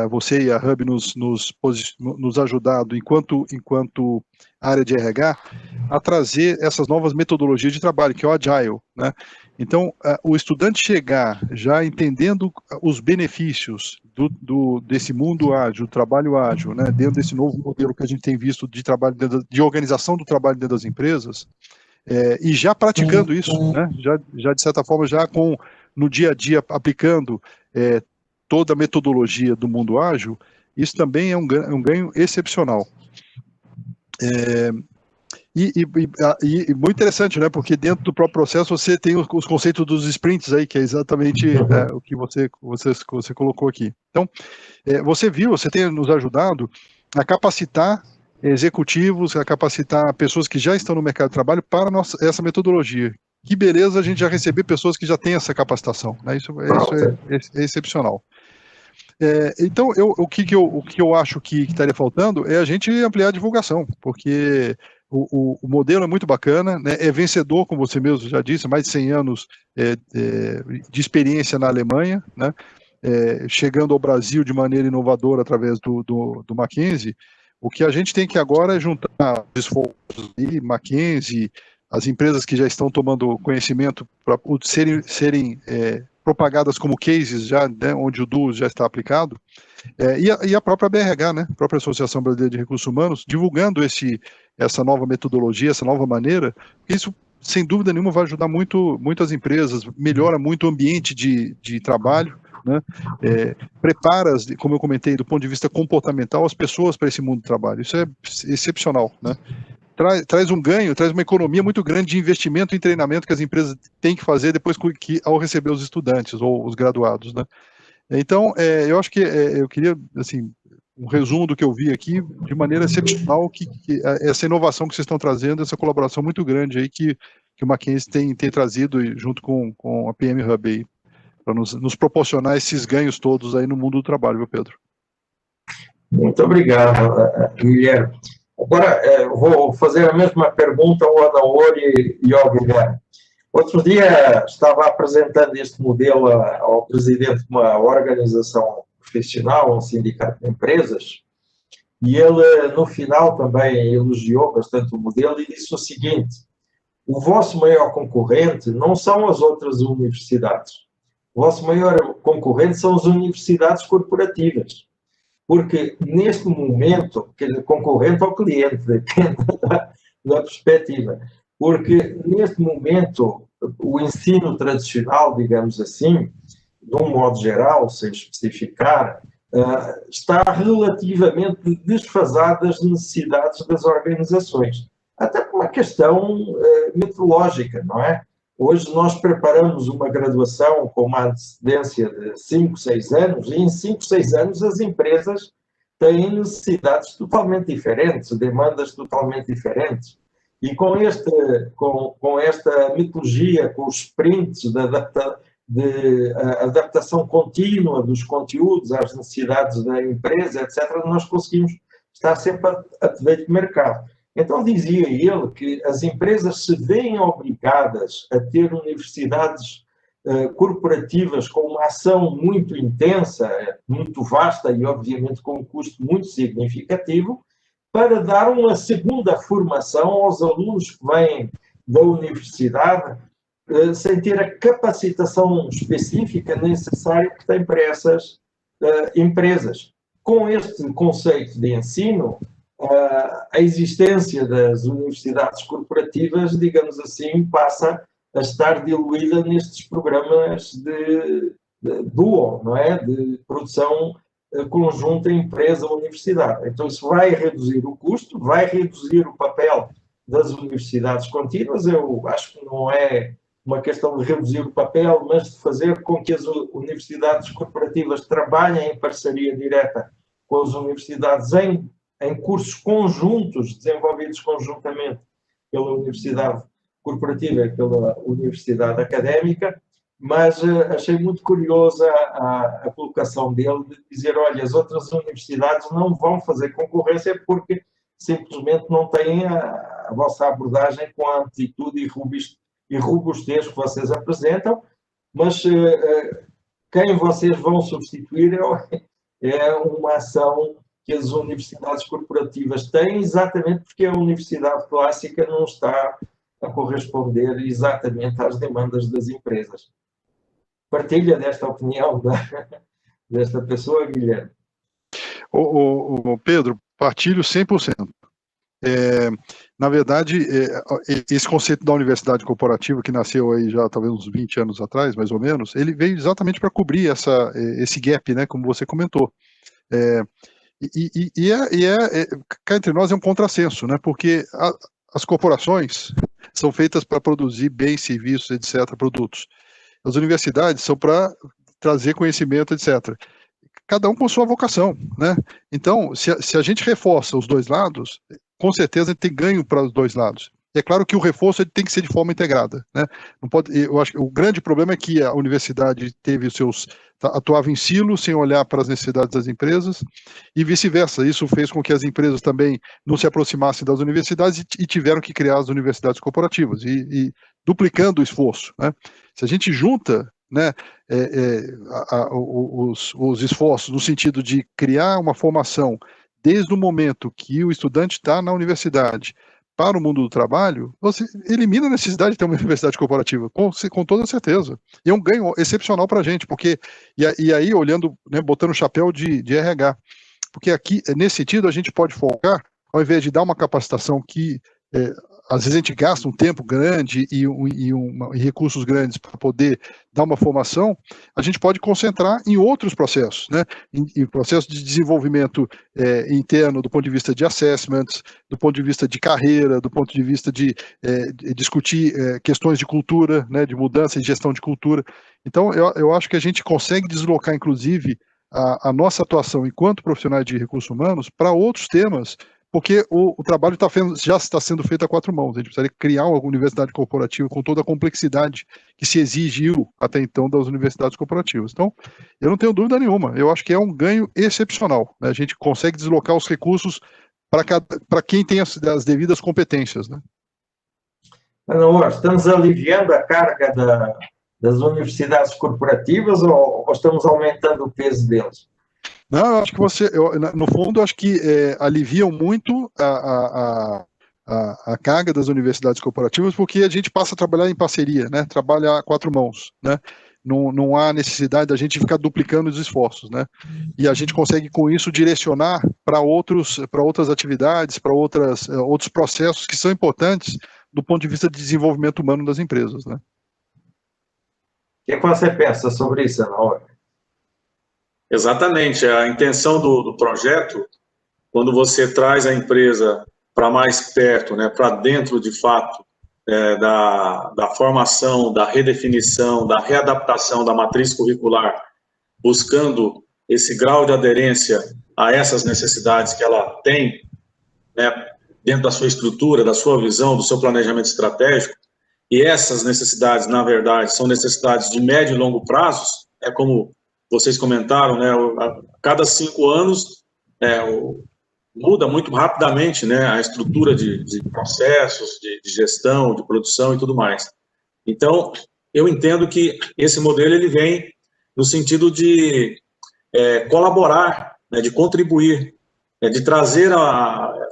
você e a Hub nos ajudado, enquanto área de RH, a trazer essas novas metodologias de trabalho, que é o Agile, né? Então, o estudante chegar já entendendo os benefícios desse mundo ágil, do trabalho ágil, né, dentro desse novo modelo que a gente tem visto de trabalho, de organização do trabalho dentro das empresas, e já praticando isso, né, já de certa forma, já no dia a dia aplicando toda a metodologia do mundo ágil, isso também é um ganho excepcional. E muito interessante, né, porque dentro do próprio processo você tem os conceitos dos sprints aí, que é exatamente o que você colocou aqui. Então, você tem nos ajudado a capacitar executivos, a capacitar pessoas que já estão no mercado de trabalho para essa metodologia. Que beleza a gente já receber pessoas que já têm essa capacitação, né? Isso é excepcional. Então, o que eu acho que estaria faltando é a gente ampliar a divulgação, porque o modelo é muito bacana, né? É vencedor, como você mesmo já disse, mais de 100 anos de experiência na Alemanha, né? Chegando ao Brasil de maneira inovadora através do Mackenzie. O que a gente tem que agora é juntar os esforços aí, Mackenzie, as empresas que já estão tomando conhecimento para serem propagadas como cases já, né, onde o DUS já está aplicado, e a própria BRH, né, a própria Associação Brasileira de Recursos Humanos, divulgando essa nova metodologia, essa nova maneira, isso, sem dúvida nenhuma, vai ajudar muito as empresas, melhora muito o ambiente de trabalho, né, prepara, como eu comentei, do ponto de vista comportamental, as pessoas para esse mundo do trabalho. Isso é excepcional, né? Traz um ganho, traz uma economia muito grande de investimento em treinamento que as empresas têm que fazer depois ao receber os estudantes ou os graduados, né? Então, eu acho que eu queria, assim, um resumo do que eu vi aqui, de maneira excepcional, que essa inovação que vocês estão trazendo, essa colaboração muito grande aí que o Mackenzie tem trazido junto com a PM Hub aí, para nos proporcionar esses ganhos todos aí no mundo do trabalho, viu, Pedro? Muito obrigado, Guilherme. Agora, vou fazer a mesma pergunta ao Anaori e ao Guilherme. Outro dia estava apresentando este modelo ao presidente de uma organização profissional, um sindicato de empresas, e ele, no final, também elogiou bastante o modelo e disse o seguinte: o vosso maior concorrente não são as outras universidades. O vosso maior concorrente são as universidades corporativas. Porque, neste momento, concorrente ao cliente, depende da perspectiva, porque, neste momento, o ensino tradicional, digamos assim, de um modo geral, sem especificar, está relativamente desfasado das necessidades das organizações. Até por uma questão metodológica, não é? Hoje nós preparamos uma graduação com uma antecedência de 5, 6 anos, e em 5, 6 anos as empresas têm necessidades totalmente diferentes, demandas totalmente diferentes. E com esta metodologia, com os sprints de adaptação contínua dos conteúdos às necessidades da empresa, etc., nós conseguimos estar sempre a date de mercado. Então, dizia ele que as empresas se veem obrigadas a ter universidades corporativas com uma ação muito intensa, muito vasta e, obviamente, com um custo muito significativo, para dar uma segunda formação aos alunos que vêm da universidade, sem ter a capacitação específica necessária que tem para essas empresas. Com este conceito de ensino, a existência das universidades corporativas, digamos assim, passa a estar diluída nestes programas de duo, não é? De produção conjunta empresa-universidade. Então, isso vai reduzir o custo, vai reduzir o papel das universidades contínuas. Eu acho que não é uma questão de reduzir o papel, mas de fazer com que as universidades corporativas trabalhem em parceria direta com as universidades em cursos conjuntos, desenvolvidos conjuntamente pela universidade corporativa e pela universidade académica, mas achei muito curiosa a colocação dele de dizer, olha, as outras universidades não vão fazer concorrência porque simplesmente não têm a vossa abordagem com a amplitude e robustez que vocês apresentam, mas quem vocês vão substituir é uma ação que as universidades corporativas têm, exatamente porque a universidade clássica não está a corresponder exatamente às demandas das empresas. Partilha desta opinião desta pessoa, Guilherme? Pedro, partilho 100%. Na verdade, esse conceito da universidade corporativa, que nasceu aí já talvez uns 20 anos atrás, mais ou menos, ele veio exatamente para cobrir esse gap, né, como você comentou. Cá entre nós é um contrassenso, né, porque as corporações são feitas para produzir bens, serviços, etc., produtos. As universidades são para trazer conhecimento, etc. Cada um com sua vocação, né? Então, se a gente reforça os dois lados, com certeza a gente tem ganho para os dois lados. E é claro que o reforço ele tem que ser de forma integrada, né? Não pode, eu acho que o grande problema é que a universidade atuava em silo, sem olhar para as necessidades das empresas, e vice-versa. Isso fez com que as empresas também não se aproximassem das universidades e tiveram que criar as universidades corporativas, e duplicando o esforço, né? Se a gente junta, né, os esforços no sentido de criar uma formação desde o momento que o estudante está na universidade para o mundo do trabalho, você elimina a necessidade de ter uma universidade corporativa, com toda certeza. E é um ganho excepcional para a gente, porque, e aí olhando, né, botando o chapéu de RH, porque aqui, nesse sentido, a gente pode focar, ao invés de dar uma capacitação que às vezes a gente gasta um tempo grande e recursos grandes para poder dar uma formação, a gente pode concentrar em outros processos, né? Em processos de desenvolvimento interno, do ponto de vista de assessments, do ponto de vista de carreira, do ponto de vista de discutir questões de cultura, né? De mudança e gestão de cultura. Então, eu acho que a gente consegue deslocar, inclusive, a nossa atuação enquanto profissionais de recursos humanos para outros temas, porque o trabalho já está sendo feito a quatro mãos. A gente precisaria criar uma universidade corporativa com toda a complexidade que se exigiu até então das universidades corporativas. Então, eu não tenho dúvida nenhuma, eu acho que é um ganho excepcional, né? A gente consegue deslocar os recursos para quem tem as devidas competências, né? Não, estamos aliviando a carga das universidades corporativas ou estamos aumentando o peso deles? Não, eu acho que no fundo, eu acho que aliviam muito a carga das universidades corporativas, porque a gente passa a trabalhar em parceria, né? Trabalha a quatro mãos, né? Não há necessidade da gente ficar duplicando os esforços, né? E a gente consegue, com isso, direcionar para outras atividades, para outros processos que são importantes do ponto de vista de desenvolvimento humano das empresas, né? O que você pensa sobre isso, Ana? Exatamente, a intenção do projeto, quando você traz a empresa para mais perto, né, para dentro de fato da formação, da redefinição, da readaptação da matriz curricular, buscando esse grau de aderência a essas necessidades que ela tem, né, dentro da sua estrutura, da sua visão, do seu planejamento estratégico, e essas necessidades, na verdade, são necessidades de médio e longo prazos, como vocês comentaram, né, a cada 5 anos muda muito rapidamente, né, a estrutura de processos, de gestão, de produção e tudo mais. Então, eu entendo que esse modelo ele vem no sentido de colaborar, né, de contribuir, de trazer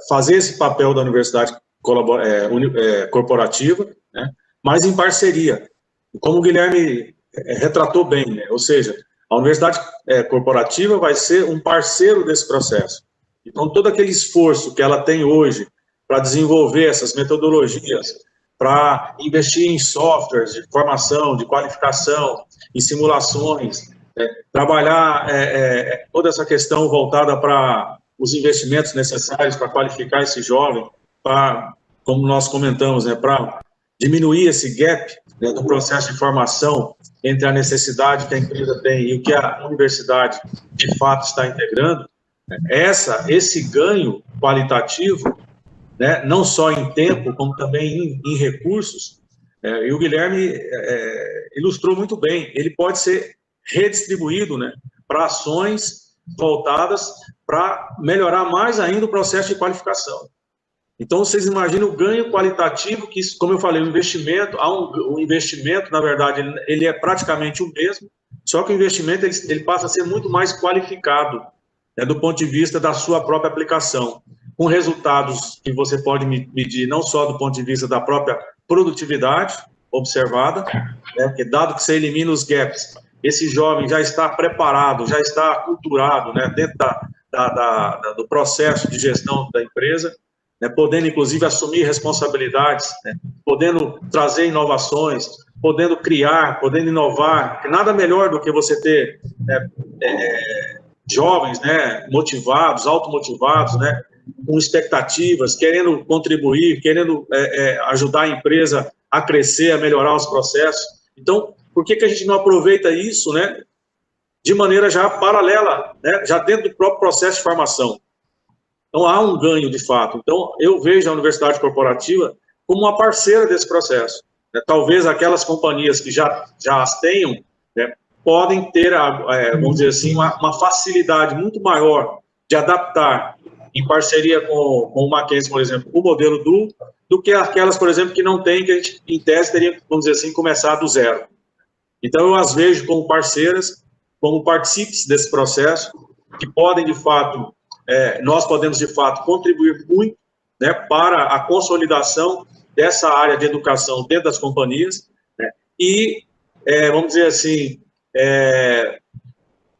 fazer esse papel da universidade corporativa, né, mas em parceria. Como o Guilherme retratou bem, né, ou seja, a universidade corporativa vai ser um parceiro desse processo. Então, todo aquele esforço que ela tem hoje para desenvolver essas metodologias, para investir em softwares de formação, de qualificação, em simulações, trabalhar toda essa questão voltada para os investimentos necessários para qualificar esse jovem, para, como nós comentamos, né, para diminuir esse gap, né, do processo de formação entre a necessidade que a empresa tem e o que a universidade, de fato, está integrando. Esse ganho qualitativo, né, não só em tempo, como também em recursos, e o Guilherme ilustrou muito bem, ele pode ser redistribuído, né, para ações voltadas para melhorar mais ainda o processo de qualificação. Então, vocês imaginam o ganho qualitativo, que, como eu falei, o investimento, na verdade, ele é praticamente o mesmo, só que o investimento ele passa a ser muito mais qualificado, né, do ponto de vista da sua própria aplicação, com resultados que você pode medir não só do ponto de vista da própria produtividade observada, né, porque dado que você elimina os gaps, esse jovem já está preparado, já está aculturado, né, dentro do processo de gestão da empresa, né, podendo, inclusive, assumir responsabilidades, né, podendo trazer inovações, podendo criar, podendo inovar. Nada melhor do que você ter, né, jovens, né, motivados, automotivados, né, com expectativas, querendo contribuir, querendo ajudar a empresa a crescer, a melhorar os processos. Então, por que a gente não aproveita isso, né, de maneira já paralela, né, já dentro do próprio processo de formação? Então, há um ganho, de fato. Então, eu vejo a universidade corporativa como uma parceira desse processo, né? Talvez aquelas companhias que já as tenham, né, podem ter, vamos dizer assim, uma facilidade muito maior de adaptar, em parceria com o Mackenzie, por exemplo, o modelo do que aquelas, por exemplo, que não tem, que a gente, em tese, teria, vamos dizer assim, começar do zero. Então, eu as vejo como parceiras, como partícipes desse processo, que podem, de fato, nós podemos, de fato, contribuir muito, né, para a consolidação dessa área de educação dentro das companhias, né, e, vamos dizer assim,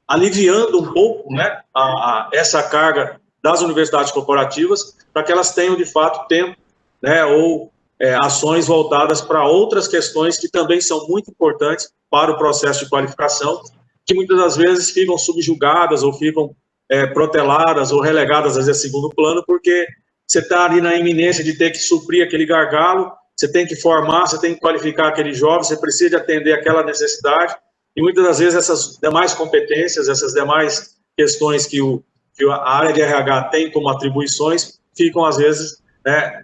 aliviando um pouco, né, essa carga das universidades corporativas, para que elas tenham, de fato, tempo, né, ou ações voltadas para outras questões que também são muito importantes para o processo de qualificação, que muitas das vezes ficam subjugadas ou ficam proteladas ou relegadas, às vezes, a segundo plano, porque você está ali na iminência de ter que suprir aquele gargalo, você tem que formar, você tem que qualificar aquele jovem, você precisa de atender aquela necessidade, e muitas das vezes essas demais competências, essas demais questões que a área de RH tem como atribuições, ficam, às vezes, né,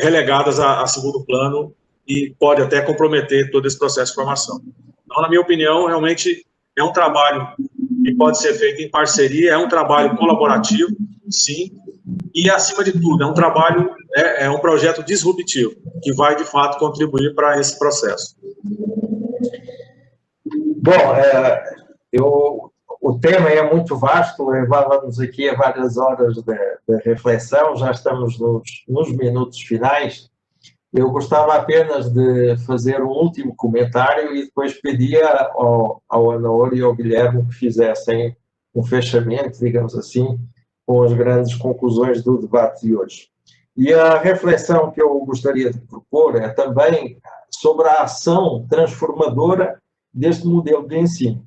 relegadas a segundo plano e pode até comprometer todo esse processo de formação. Então, na minha opinião, realmente é um trabalho que pode ser feito em parceria, é um trabalho colaborativo, sim, e, acima de tudo, é um trabalho, é um projeto disruptivo, que vai, de fato, contribuir para esse processo. Bom, o tema é muito vasto, levava-nos aqui a várias horas de reflexão, já estamos nos minutos finais. Eu gostava apenas de fazer um último comentário e depois pedia ao Anaor e ao Guilherme que fizessem um fechamento, digamos assim, com as grandes conclusões do debate de hoje. E a reflexão que eu gostaria de propor é também sobre a ação transformadora deste modelo de ensino.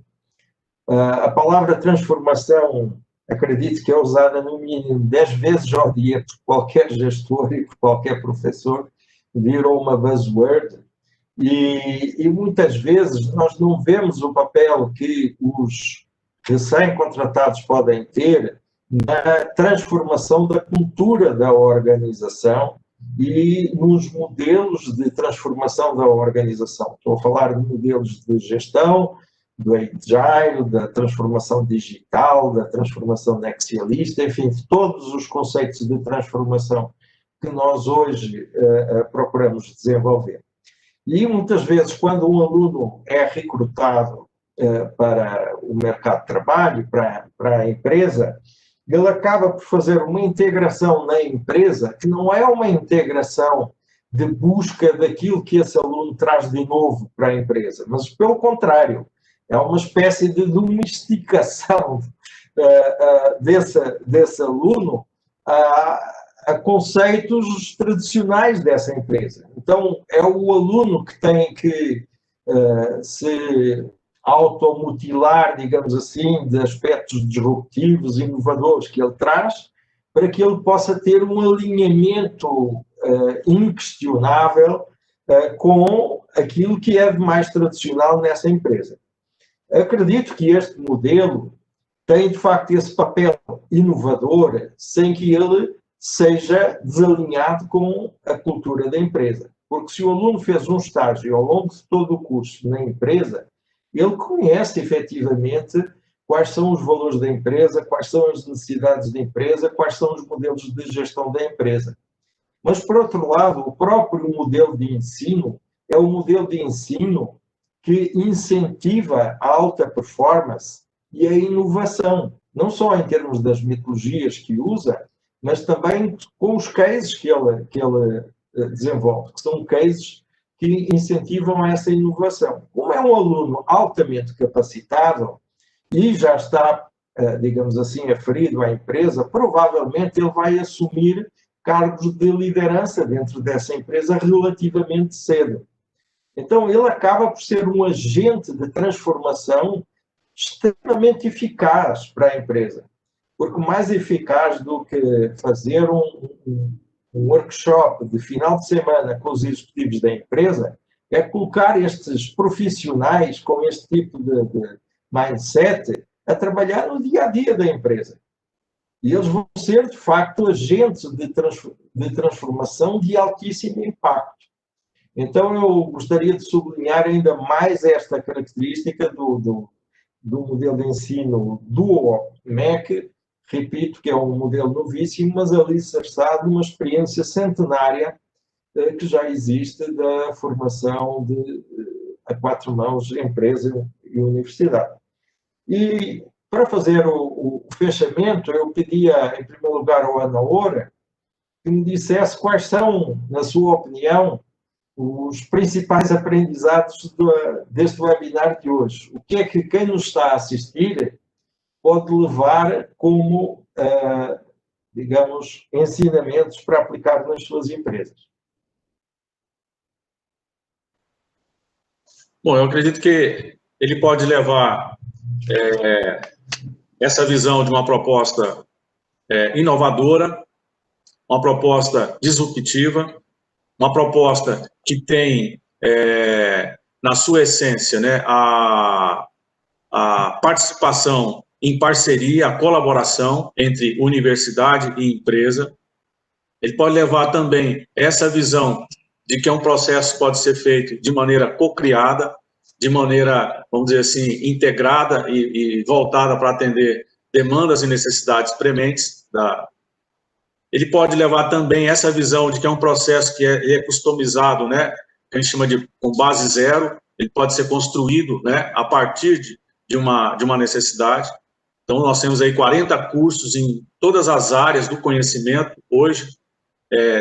A palavra transformação, acredito que é usada no mínimo 10 vezes ao dia por qualquer gestor e por qualquer professor, virou uma buzzword, e muitas vezes nós não vemos o papel que os recém-contratados podem ter na transformação da cultura da organização e nos modelos de transformação da organização. Estou a falar de modelos de gestão, do agile, da transformação digital, da transformação nexialista, enfim, de todos os conceitos de transformação que nós hoje procuramos desenvolver. E muitas vezes, quando um aluno é recrutado para o mercado de trabalho, para a empresa, ele acaba por fazer uma integração na empresa, que não é uma integração de busca daquilo que esse aluno traz de novo para a empresa, mas pelo contrário, é uma espécie de domesticação desse aluno a conceitos tradicionais dessa empresa. Então, é o aluno que tem que se automutilar, digamos assim, de aspectos disruptivos, inovadores que ele traz, para que ele possa ter um alinhamento inquestionável com aquilo que é de mais tradicional nessa empresa. Acredito que este modelo tem, de facto, esse papel inovador, sem que ele seja desalinhado com a cultura da empresa. Porque se o aluno fez um estágio ao longo de todo o curso na empresa, ele conhece efetivamente quais são os valores da empresa, quais são as necessidades da empresa, quais são os modelos de gestão da empresa. Mas, por outro lado, o próprio modelo de ensino é um modelo de ensino que incentiva a alta performance e a inovação, não só em termos das metodologias que usa, mas também com os cases que ele desenvolve, que são cases que incentivam essa inovação. Como é um aluno altamente capacitado e já está, digamos assim, aferido à empresa, provavelmente ele vai assumir cargos de liderança dentro dessa empresa relativamente cedo. Então, ele acaba por ser um agente de transformação extremamente eficaz para a empresa. Porque mais eficaz do que fazer um workshop de final de semana com os executivos da empresa é colocar estes profissionais com este tipo de mindset a trabalhar no dia-a-dia da empresa. E eles vão ser, de facto, agentes de transformação de altíssimo impacto. Então, eu gostaria de sublinhar ainda mais esta característica do modelo de ensino do MEC. Repito que é um modelo novíssimo, mas alicerçado numa experiência centenária que já existe da formação a quatro mãos, empresa e universidade. E, para fazer o fechamento, eu pedia, em primeiro lugar, ao Ana Oura que me dissesse quais são, na sua opinião, os principais aprendizados deste webinar de hoje. O que é que quem nos está a assistir pode levar como, digamos, ensinamentos para aplicar nas suas empresas? Bom, eu acredito que ele pode levar essa visão de uma proposta inovadora, uma proposta disruptiva, uma proposta que tem, na sua essência, né, a participação em parceria, a colaboração entre universidade e empresa. Ele pode levar também essa visão de que um processo pode ser feito de maneira co-criada, de maneira, vamos dizer assim, integrada e voltada para atender demandas e necessidades prementes. Ele pode levar também essa visão de que é um processo que é customizado, né, que a gente chama de com base zero. Ele pode ser construído, né, a partir de uma necessidade. Então, nós temos aí 40 cursos em todas as áreas do conhecimento, hoje,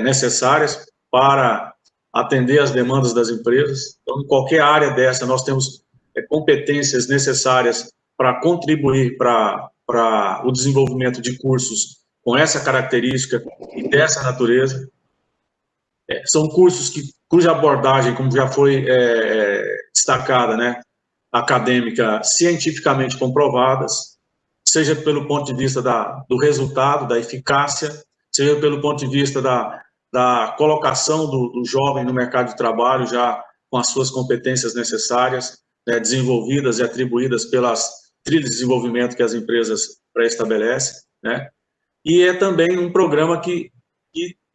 necessárias para atender as demandas das empresas. Então, em qualquer área dessa, nós temos competências necessárias para contribuir para o desenvolvimento de cursos com essa característica e dessa natureza. São cursos cuja abordagem, como já foi destacada, né, acadêmica, cientificamente comprovadas, seja pelo ponto de vista do resultado, da eficácia, seja pelo ponto de vista da colocação do jovem no mercado de trabalho, já com as suas competências necessárias, né, desenvolvidas e atribuídas pelas trilhas de desenvolvimento que as empresas pré-estabelecem, né? E é também um programa que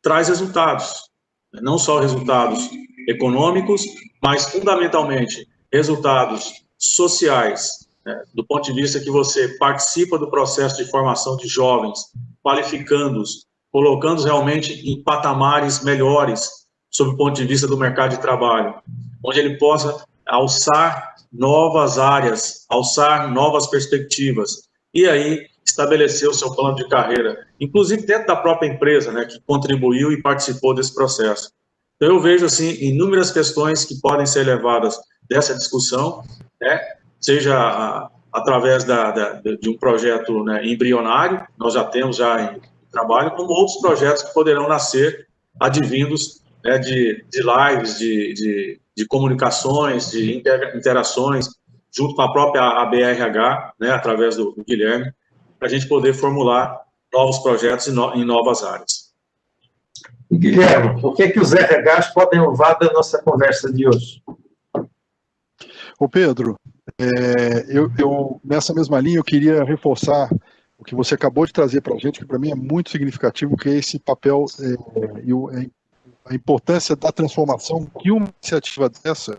traz resultados, não só resultados econômicos, mas fundamentalmente resultados sociais, né, do ponto de vista que você participa do processo de formação de jovens, qualificando-os, colocando-os realmente em patamares melhores sob o ponto de vista do mercado de trabalho. onde ele possa alçar novas áreas, alçar novas perspectivas, e aí estabelecer o seu plano de carreira, inclusive dentro da própria empresa, né, que contribuiu e participou desse processo. Então, eu vejo, assim, inúmeras questões que podem ser levadas dessa discussão, né, seja através de um projeto, né, embrionário, nós já temos em trabalho, como outros projetos que poderão nascer advindos, né, de lives, de comunicações, de interações, junto com a própria ABRH, né, através do Guilherme, para a gente poder formular novos projetos em novas áreas. Guilherme, o que é que os RHs podem levar da nossa conversa de hoje? Ô Pedro, nessa mesma linha eu queria reforçar o que você acabou de trazer para a gente, que para mim é muito significativo, que é esse papel e a importância da transformação que uma iniciativa dessa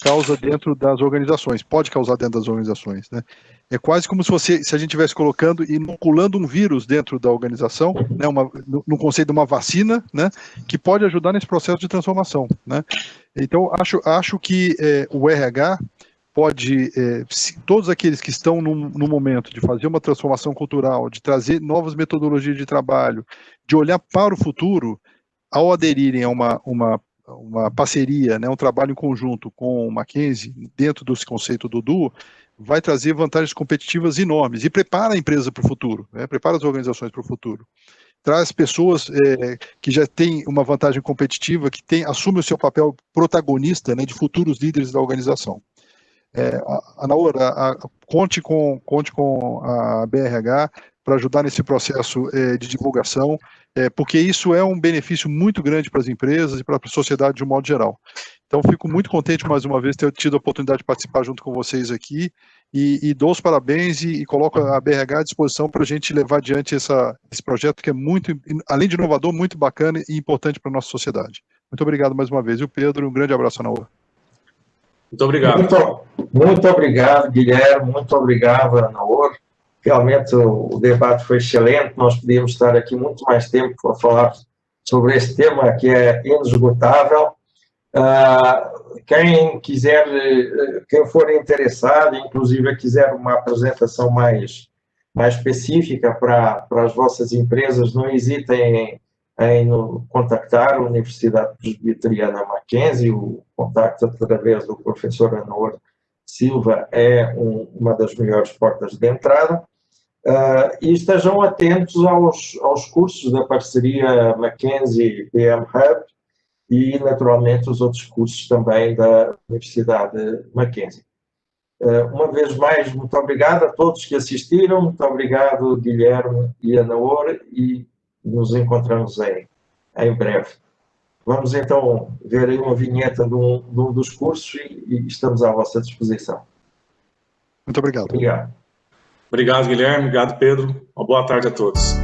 causa dentro das organizações, pode causar dentro das organizações, né? É quase como se a gente estivesse colocando, inoculando um vírus dentro da organização, né, no conceito de uma vacina, né, que pode ajudar nesse processo de transformação, né? Então, acho que o RH pode, todos aqueles que estão no momento de fazer uma transformação cultural, de trazer novas metodologias de trabalho, de olhar para o futuro, ao aderirem a uma parceria, né, um trabalho em conjunto com o Mackenzie, dentro desse conceito do Duo, vai trazer vantagens competitivas enormes e prepara a empresa para o futuro, né, prepara as organizações para o futuro. Traz pessoas que já têm uma vantagem competitiva, que assumem o seu papel protagonista, né, de futuros líderes da organização. Anaora, conte com a BRH para ajudar nesse processo de divulgação, porque isso é um benefício muito grande para as empresas e para a sociedade de um modo geral. Então, fico muito contente, mais uma vez, de ter tido a oportunidade de participar junto com vocês aqui, e dou os parabéns e coloco a BRH à disposição para a gente levar adiante esse projeto, que é muito, além de inovador, muito bacana e importante para a nossa sociedade. Muito obrigado mais uma vez. E o Pedro, um grande abraço, Anaora. Muito obrigado. Muito obrigado, Guilherme. Muito obrigado, Anaora. Realmente o debate foi excelente. Nós podíamos estar aqui muito mais tempo a falar sobre este tema que é inesgotável. Quem quiser, quem for interessado, inclusive quiser uma apresentação mais específica para as vossas empresas, não hesitem em contactar a Universidade Presbiteriana Mackenzie. O contacto através do professor Anaora Silva é uma das melhores portas de entrada. E estejam atentos aos cursos da parceria Mackenzie PM Hub e, naturalmente, os outros cursos também da Universidade Mackenzie. Uma vez mais, muito obrigado a todos que assistiram, muito obrigado, Guilherme e Anaora, e nos encontramos em breve. Vamos então ver aí uma vinheta de um dos cursos e estamos à vossa disposição. Muito obrigado. Obrigado. Obrigado, Guilherme. Obrigado, Pedro. Uma boa tarde a todos.